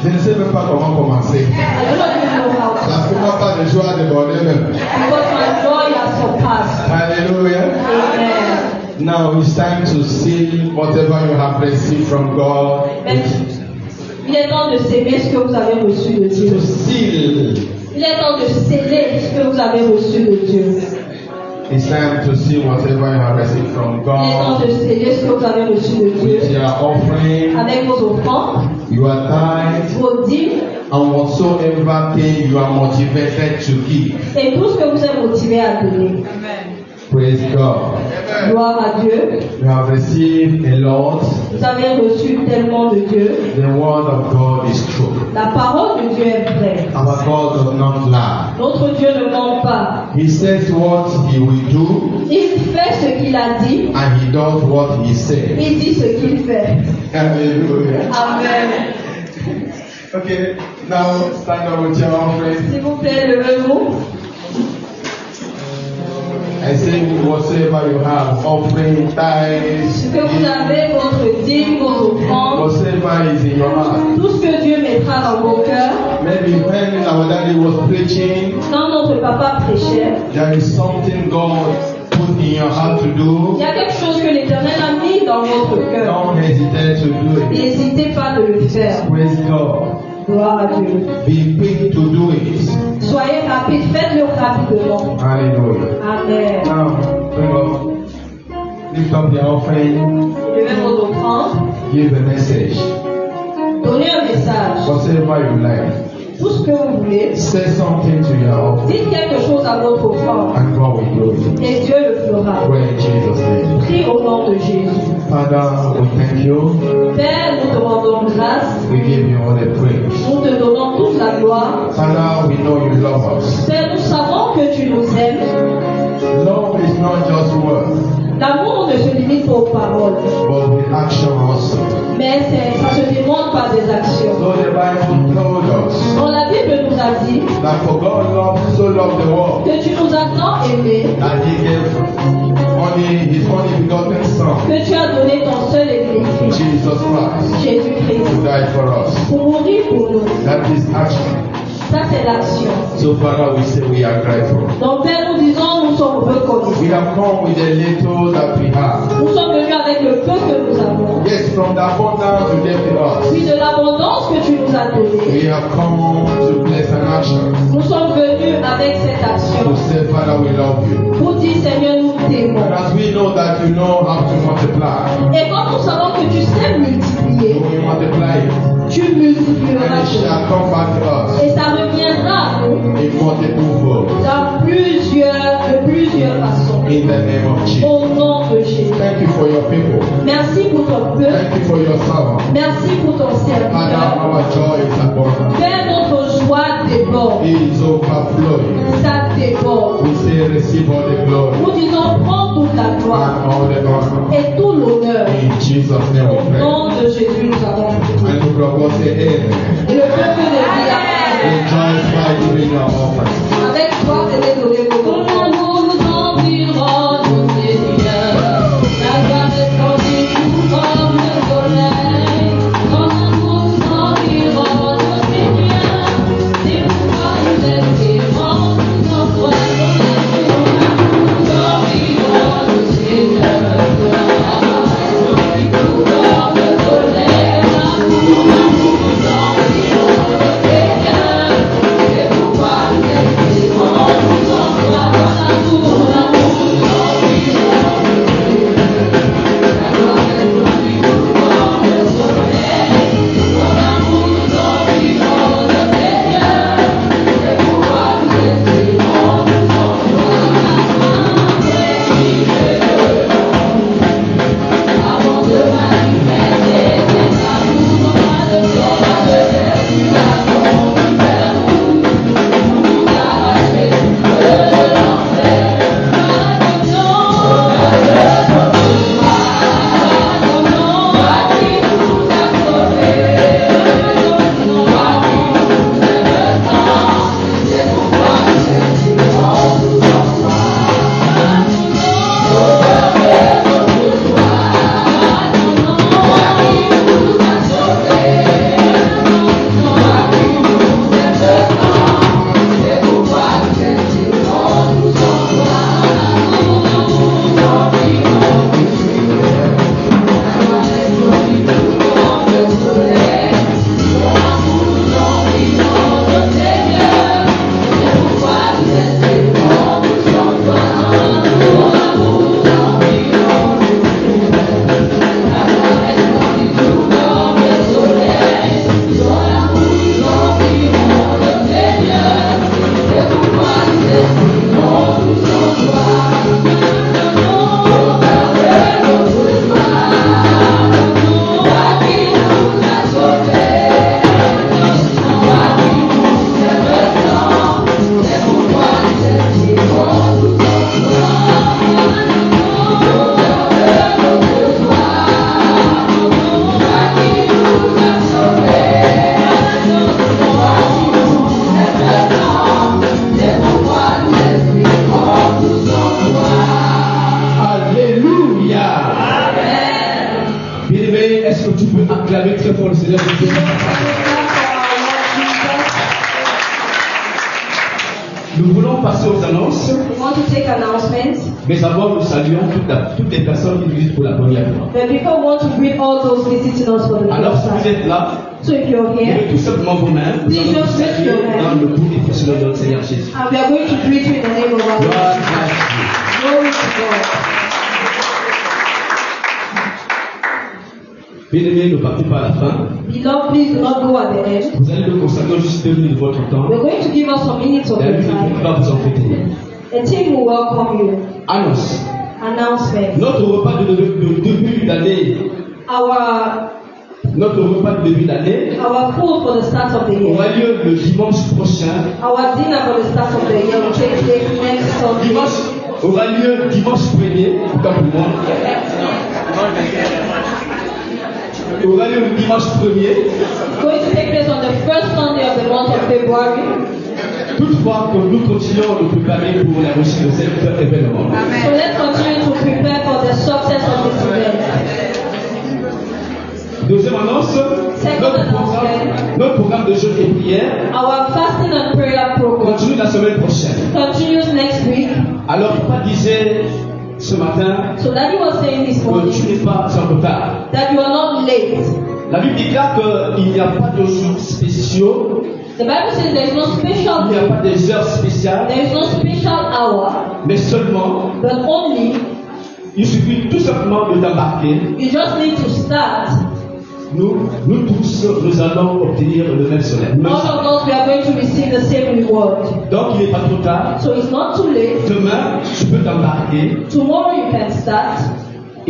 C: Je ne sais même pas comment commencer.
D: I don't even know how to.
C: Parce que moi, pas de joie de bonheur même.
D: Because my joy has surpassed.
C: Hallelujah.
D: Amen.
C: Now it's time to seal whatever you have received from God.
D: Il est temps de s'aimer ce que vous avez reçu de Dieu.
C: To seal.
D: Il est temps de sceller ce que vous avez reçu de Dieu.
C: It's time to seal whatever you have received from
D: Il est temps
C: God.
D: de sceller ce que vous avez reçu de
C: With
D: Dieu.
C: your offering,
D: Avec vos offrandes,
C: your tithe,
D: vos dîmes
C: and whatsoever thing you are motivated to give.
D: et tout ce que vous êtes motivé à donner.
C: Praise God.
D: Gloire à Dieu.
C: You have received a lot.
D: Vous avez reçu tellement de Dieu.
C: The word of God is true.
D: La parole de Dieu est vraie.
C: Our God does not lie.
D: Notre Dieu ne ment pas.
C: He says what he will do,
D: Il fait ce qu'il a dit.
C: and he does what he says.
D: Il dit ce qu'il fait.
C: Hallelujah.
D: Amen.
C: Okay, now stand up with your offering.
D: S'il vous plaît, levez-vous.
C: I say whatsoever you have, offering, tithes,
D: Ce que vous avez, votre dîme, vos offrandes,
C: whatsoever is in your heart.
D: tout ce que Dieu mettra dans vos cœurs.
C: Maybe when our daddy was preaching,
D: Quand notre papa prêchait,
C: there is something God put in your heart to do.
D: il y a quelque chose que l'Éternel a mis dans votre cœur.
C: Don't hesitate to do it.
D: N'hésitez pas de le faire.
C: Praise God.
D: Gloire à Dieu.
C: Be quick to do it.
D: Soyez rapide, faites-le rapidement.
C: Hallelujah.
D: Amen.
C: Now, bring up, lift up your offering,
D: Levez vos offrandes.
C: give a message.
D: Donnez un message.
C: Whatever you like.
D: Tout ce que vous voulez.
C: Say something to your offering,
D: Dites quelque chose à votre offrande.
C: and God will do it.
D: Et Dieu le fera.
C: Pray in Jesus' name.
D: Prie au nom de Jésus.
C: Father, we thank you.
D: Père, nous te rendons grâce.
C: We give you all the praise.
D: Nous te donnons toute la gloire.
C: Father, we know you love us.
D: Père, nous savons que tu nous aimes.
C: Love is not just words,
D: L'amour ne se limite pas aux paroles,
C: but with action also.
D: mais ça se démontre par des actions.
C: So the Bible told us
D: Dans la Bible nous a dit
C: that for God so loved the world
D: que tu nous as tant aimés,
C: that He gave his only begotten Son,
D: que tu as donné ton seul et unique Fils,
C: Jesus Christ,
D: Jésus-Christ,
C: to die for us.
D: pour mourir pour nous.
C: That is action.
D: Ça, c'est l'action.
C: So Father, we say we are grateful.
D: Donc, Père, nous disons, nous sommes
C: We
D: reconnaissants.
C: have come with the little that we have.
D: Nous sommes venus avec le peu que nous avons.
C: Yes, from the abundance you gave to us,
D: Puis de l'abondance que tu nous as donnée,
C: we have come to bless an action.
D: nous sommes venus avec cette action.
C: To say, Father, we love you.
D: Pour dire, Seigneur, nous t'aimons.
C: And as we know that you know how to multiply,
D: Et quand nous savons que tu sais multiplier,
C: we multiply it.
D: tu
C: And
D: multiplieras
C: it shall come back to us
D: et ça reviendra à nous
C: in multiple folds.
D: de plusieurs façons.
C: In the name of Jesus.
D: Au nom de Jésus.
C: Thank you for your people.
D: Merci pour ton peuple.
C: Thank you for your servant.
D: Merci pour ton
C: Father,
D: serviteur.
C: our joy is abundant.
D: Père, notre joie déborde.
C: It is overflowing.
D: Ça déborde.
C: We say receive all the glory
D: Nous disons prends toute la gloire
C: and all the honor.
D: et tout l'honneur.
C: In Jesus' name we
D: Au
C: pray.
D: nom de Jésus, nous avons prié.
C: And the people say amen.
D: Et le peuple de dit Amen.
C: Rejoice by giving your offering.
D: Avec joie, venez donner vos dons. Ton amour nous environne, Seigneur. La gloire resplendit tout comme le soleil. Ton amour nous environne, Seigneur. C'est pourquoi nous espérons nous envoyer. Ton amour nous environne, Seigneur. La gloire resplendit tout comme le soleil. Ton amour nous environne, Seigneur. C'est pourquoi nous espérons nous envoyer.
C: acclamer très fort le Seigneur. Nous voulons passer aux annonces,
D: We want to take announcements,
C: mais avant nous saluons toutes les personnes qui nous visitent pour la première fois.
D: but before we want to greet all those visiting us for the
C: Alors
D: first
C: si vous
D: time.
C: êtes là,
D: So if you're
C: levez
D: here,
C: tout simplement vos mains, nous
D: Please
C: allons vous
D: just lift
C: saluer
D: your hands.
C: dans le beau et précieux nom de notre Seigneur Jésus.
D: and we are going to greet you in the name of our
C: Gloire
D: Lord.
C: à Dieu.
D: Glory to God.
C: Bien-aimés, nous partons par la fin.
D: Beloved, please do not go at the end.
C: Vous allez nous consacrer juste 2 minutes de votre temps.
D: We're going to give us some minutes of
C: La
D: your
C: musique
D: time.
C: va vous entretenir.
D: The team will welcome you.
C: Annonce.
D: Announcement.
C: Notre repas de début d'année,
D: Our food for the start of the year.
C: aura lieu le dimanche prochain.
D: Our dinner for the start of the year will take place next Sunday.
C: Dimanche aura lieu dimanche 1er, en tout cas pour moi. Aura lieu le dimanche 1er.
D: It's going to take place on the first Sunday of the month of February.
C: Toutefois, que nous continuons de préparer pour la réussite de cet événement.
D: So let's continue to prepare for the success of this event.
C: Deuxième annonce, notre programme de jeûne et prière
D: Our fasting and prayer program
C: continue la semaine prochaine.
D: continues next week.
C: Alors, papa disait ce matin
D: So Daddy was saying this
C: que
D: morning
C: tu n'es pas en retard.
D: that you are not late.
C: La Bible déclare qu'il n'y a pas de jours spéciaux,
D: The Bible says there is no
C: il
D: special
C: n'y a
D: day,
C: pas des heures spéciales,
D: there is no special hour,
C: mais seulement,
D: but only
C: il suffit tout simplement de t'embarquer.
D: you just need to start.
C: Nous tous, nous allons obtenir le même salaire.
D: All of us, we are going to receive the same reward.
C: Donc, il n'est pas trop tard.
D: So it's not too late.
C: Demain, tu peux t'embarquer
D: Tomorrow you can start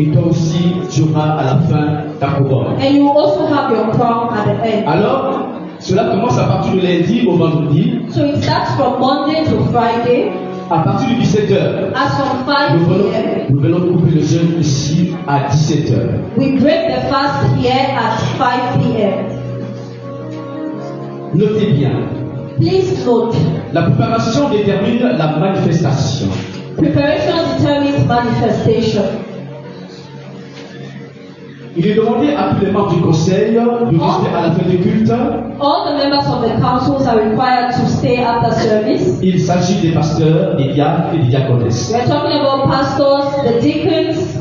C: Et toi aussi, tu auras à la fin ta couronne.
D: And you will also have your crown at the end.
C: Alors, cela commence à partir du lundi au vendredi,
D: So it starts from Monday to Friday.
C: à partir de 17h.
D: As from 5 p.m.
C: Nous venons couper le jeûne ici à 17h.
D: We break the fast here at 5 p.m.
C: Notez bien,
D: Please note,
C: la préparation détermine la manifestation.
D: preparation determines manifestation.
C: Il est demandé à tous les membres du conseil de rester à la fin du culte.
D: All the members of the councils are required to stay after service.
C: Il s'agit des pasteurs, des diacres et des diaconesses.
D: We are talking about pastors, the deacons,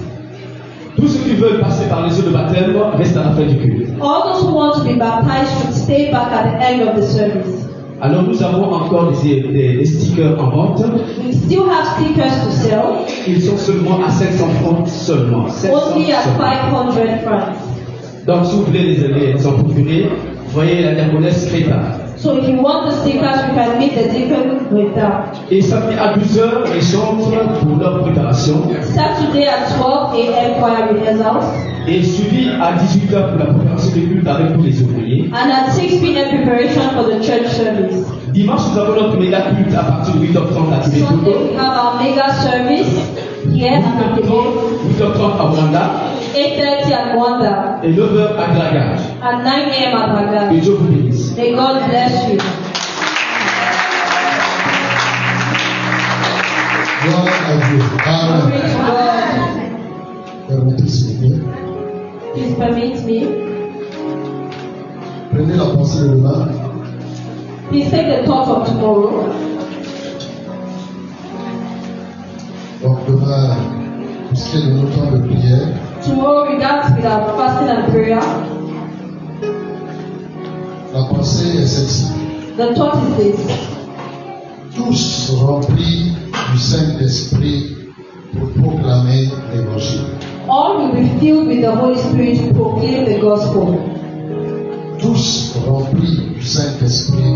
C: Tous ceux qui veulent passer par les eaux de baptême restent à la fin du culte.
D: all those who want to be baptized should stay back at the end of the service.
C: Alors nous avons encore des stickers en vente.
D: We still have stickers to sell,
C: Ils sont seulement à 500 francs seulement. 500
D: only at
C: seulement.
D: 500 francs.
C: Donc si vous voulez les en procurer, voyez la diaconesse Créta.
D: So if you want the stickers, you can meet the deacon with that.
C: Et samedi à 12h, ils chantent pour leur préparation.
D: Saturday at 12 a.m. choir rehearsals,
C: Et suivi à 18h pour la préparation des cultes avec tous les ouvriers.
D: and at 6 p.m. preparation for the church service.
C: Dimanche, nous avons notre méga culte à partir de 8h30 à
D: Sunday
C: Tibet.
D: we have our mega service here at Akebe,
C: 8h30 à Rwanda
D: 8:30 at Wanda,
C: et 9h à Glagage.
D: at 9 a.m. at
C: Que
D: Baga.
C: Dieu vous bénisse.
D: May God bless you.
B: Gloire à Dieu.
D: Glory
B: Amen.
D: to God.
B: Permettez s'il vous plaît.
D: Please permit me.
B: Prenez la pensée de demain.
D: Please take the thought of tomorrow.
B: Donc demain, pour ce qui est de notre temps de prière,
D: Tomorrow regards with our fasting and prayer.
B: la pensée est celle-ci.
D: The thought is this.
B: Tous remplis du Saint-Esprit pour proclamer l'Évangile.
D: All will be filled with the Holy Spirit to proclaim the gospel.
B: Tous remplis du Saint-Esprit.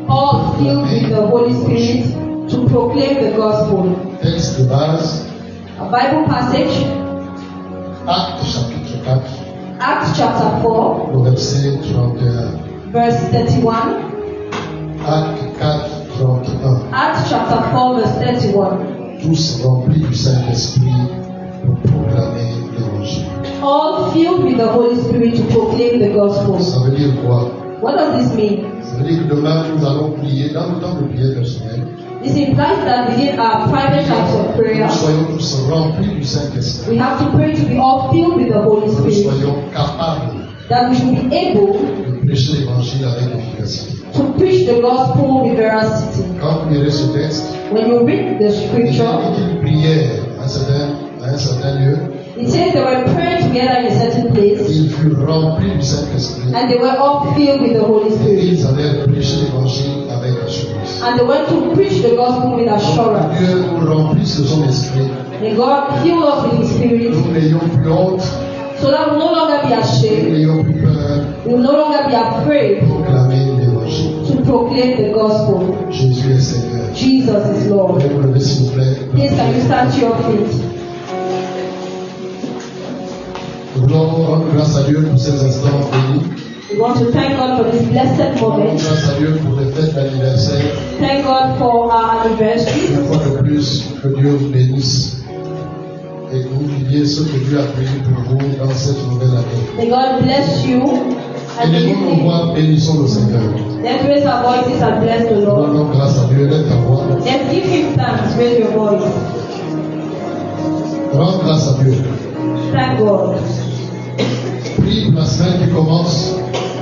D: All filled with the Holy Spirit to proclaim the gospel.
B: Texte de base,
D: A Bible passage,
B: Actes chapitre 4,
D: Acts chapter 4,
B: le verset 31.
D: verse 31.
B: Actes 4, 31.
D: Acts chapter 4, verse 31.
B: Tous remplis du Saint-Esprit pour proclamer l'Évangile.
D: All filled with the Holy Spirit to proclaim the gospel.
B: Ça veut dire quoi?
D: What does this mean?
B: Ça veut dire que demain, nous allons prier dans le temps de prière personnelle.
D: This implies that within our private times of prayer,
B: Nous soyons tous remplis du Saint-Esprit.
D: we have to pray to be all filled with the Holy
B: Nous
D: Spirit,
B: soyons capables
D: that we should be able
B: de prêcher l'Évangile avec efficacité.
D: to preach the gospel with veracity.
B: Quand vous lirez ce texte,
D: When you read the
B: il
D: scripture,
B: dit qu'ils prièrent à un certain lieu.
D: it says they were praying together in a certain place,
B: Ils furent remplis du Saint-Esprit.
D: and they were all filled with the Holy
B: Et
D: Spirit.
B: ils allèrent prêcher l'Évangile avec assurance.
D: And they went to preach the gospel with assurance.
B: Donc, Dieu nous remplisse de son esprit.
D: May God fill us with His Spirit
B: Nous n'ayons plus honte,
D: so that we will no longer be
B: nous
D: ashamed,
B: n'ayons plus peur
D: we will no longer be afraid
B: de proclamer l'Évangile.
D: to proclaim the gospel.
B: Jésus est Seigneur.
D: Jesus is Lord.
B: Veuillez vous lever s'il vous plaît.
D: Please, can you stand to your feet?
B: Nous voulons rendre grâce à Dieu pour ces instants bénis.
D: We want to thank God for this blessed
B: Rendre
D: moment.
B: grâce à Dieu pour les fêtes d'anniversaire.
D: Thank God for our anniversary.
B: Une fois de plus, que Dieu vous bénisse et que vous viviez ce que Dieu a prévu pour vous dans cette nouvelle année.
D: May God bless you. And may
B: Élevons nos
D: you
B: voix, bénissons le Seigneur.
D: let's raise our voices and bless the Lord.
B: Rendons grâce à Dieu, lève ta voix.
D: Let's give Him thanks. Raise your voice.
B: Rends grâce à Dieu.
D: Thank God.
B: Prie pour la semaine qui commence.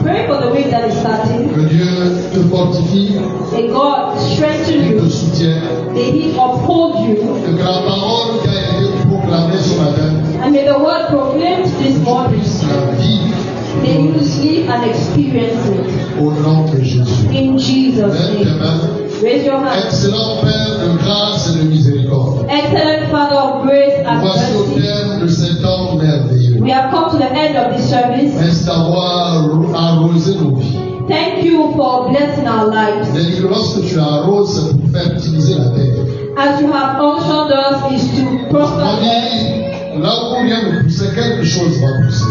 D: Pray for the week that is starting.
B: Que Dieu te fortifie,
D: May God strengthen
B: qu'il te
D: you.
B: soutienne.
D: May He uphold you.
B: Que la parole qui a été proclamée ce matin
D: And may the word proclaimed this morning,
B: puisse la vivre
D: may you live and experience it.
B: au nom de Jésus.
D: In Jesus'
B: Lève tes
D: name.
B: mains.
D: Raise your hands.
B: Excellent Père de grâce et de miséricorde.
D: Excellent Father of grace and
B: Voici au
D: mercy.
B: terme de cet temps merveilleux.
D: We have come to the end of this service.
B: Merci d'avoir arrosé nos vies.
D: Thank you for blessing our lives.
B: C'est-à-dire que lorsque tu arroses, c'est pour fertiliser la terre.
D: As you have unctioned us is to prosper us.
B: On dit Là où il y a de pousser, quelque chose va pousser.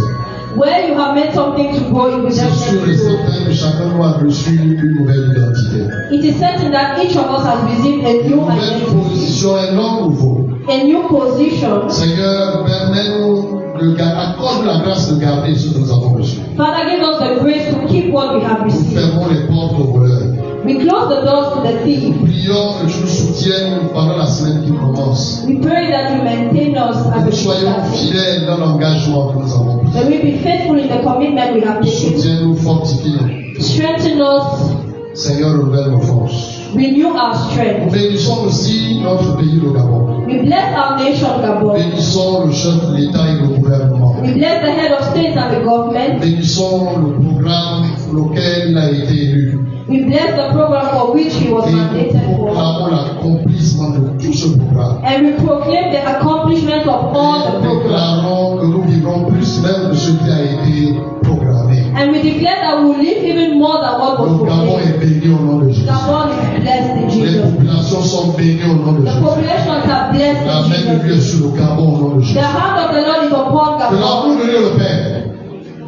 D: Where you have made something to grow, it will
B: C'est sûr et
D: definitely grow.
B: certain que chacun de nous a reçu une nouvelle identité.
D: It is certain that each of us has received a
B: Une
D: new
B: nouvelle
D: identity,
B: position, un nom nouveau.
D: a new position.
B: Seigneur, permets-nous accorde la grâce de garder ce que nous avons reçu.
D: Father, give us the grace to keep what we have
B: Nous
D: received.
B: fermons les portes aux voleurs.
D: We close the doors to the thief.
B: Nous prions que tu nous soutiennes pendant la semaine qui commence.
D: We pray that you maintain us
B: Que
D: as
B: nous
D: a
B: soyons
D: church.
B: fidèles dans l'engagement que nous avons pris.
D: That we be faithful in the commitment we have taken.
B: Soutiens-nous, fortifie-nous.
D: Strengthen us,
B: Seigneur, renouvelle nos forces.
D: renew our
B: Nous
D: strength.
B: bénissons aussi notre pays, le Gabon.
D: We bless our nation,
B: Nous
D: Gabon.
B: bénissons le chef de l'État et le gouvernement.
D: We bless the head of state and the
B: Nous
D: government.
B: bénissons le programme pour lequel il a été élu.
D: We bless the program for which he was
B: Et nous
D: mandated for.
B: proclamons l'accomplissement de tout ce programme.
D: And we proclaim the accomplishment of all the
B: Et
D: programs.
B: déclarons que nous vivrons plus même de ce qui a été programmé.
D: And we declare that we will live even more than what was
B: Le Gabon
D: proclaimed.
B: est béni au nom de Jésus.
D: Gabon is blessed in
B: Les
D: Jesus.
B: populations sont bénies au nom de
D: The
B: Jésus.
D: populations are blessed
B: La
D: in
B: main de Dieu est
D: Jesus.
B: sur le Gabon au nom de Jésus.
D: The hand of the Lord is upon
B: Que
D: Gabon.
B: l'amour de Dieu le Père,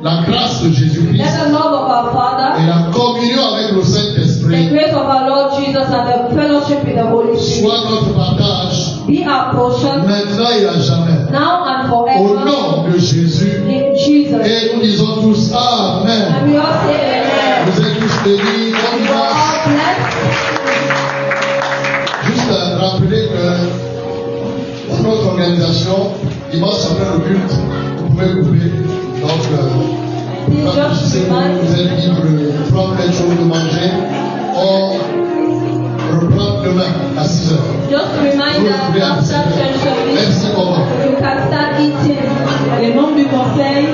B: la grâce de
D: Let
B: Jésus-Christ
D: the love of our Father,
B: et la communion avec le
D: the
B: Saint-Esprit
D: grace of our Lord Jesus, and the fellowship with the Holy Spirit
B: soit notre partage
D: be our portion
B: maintenant et à jamais.
D: now and
B: Au
D: forever
B: nom de Jésus.
D: in Jesus.
B: Et nous disons tous Amen.
D: And we all say amen.
B: Vous êtes tous bénis. Bon
D: We are
B: dimanche.
D: all blessed.
B: Juste à rappeler que dans notre organisation, dimanche après le culte, vous pouvez couper. Donc,
D: Please just
B: rafraîchissez-vous,
D: remind
B: vous êtes libre de prendre quelque chose de manger. On reprend demain à 6 heures.
D: just remind that after church service,
B: Merci, au revoir.
D: you can start eating. Les membres du conseil,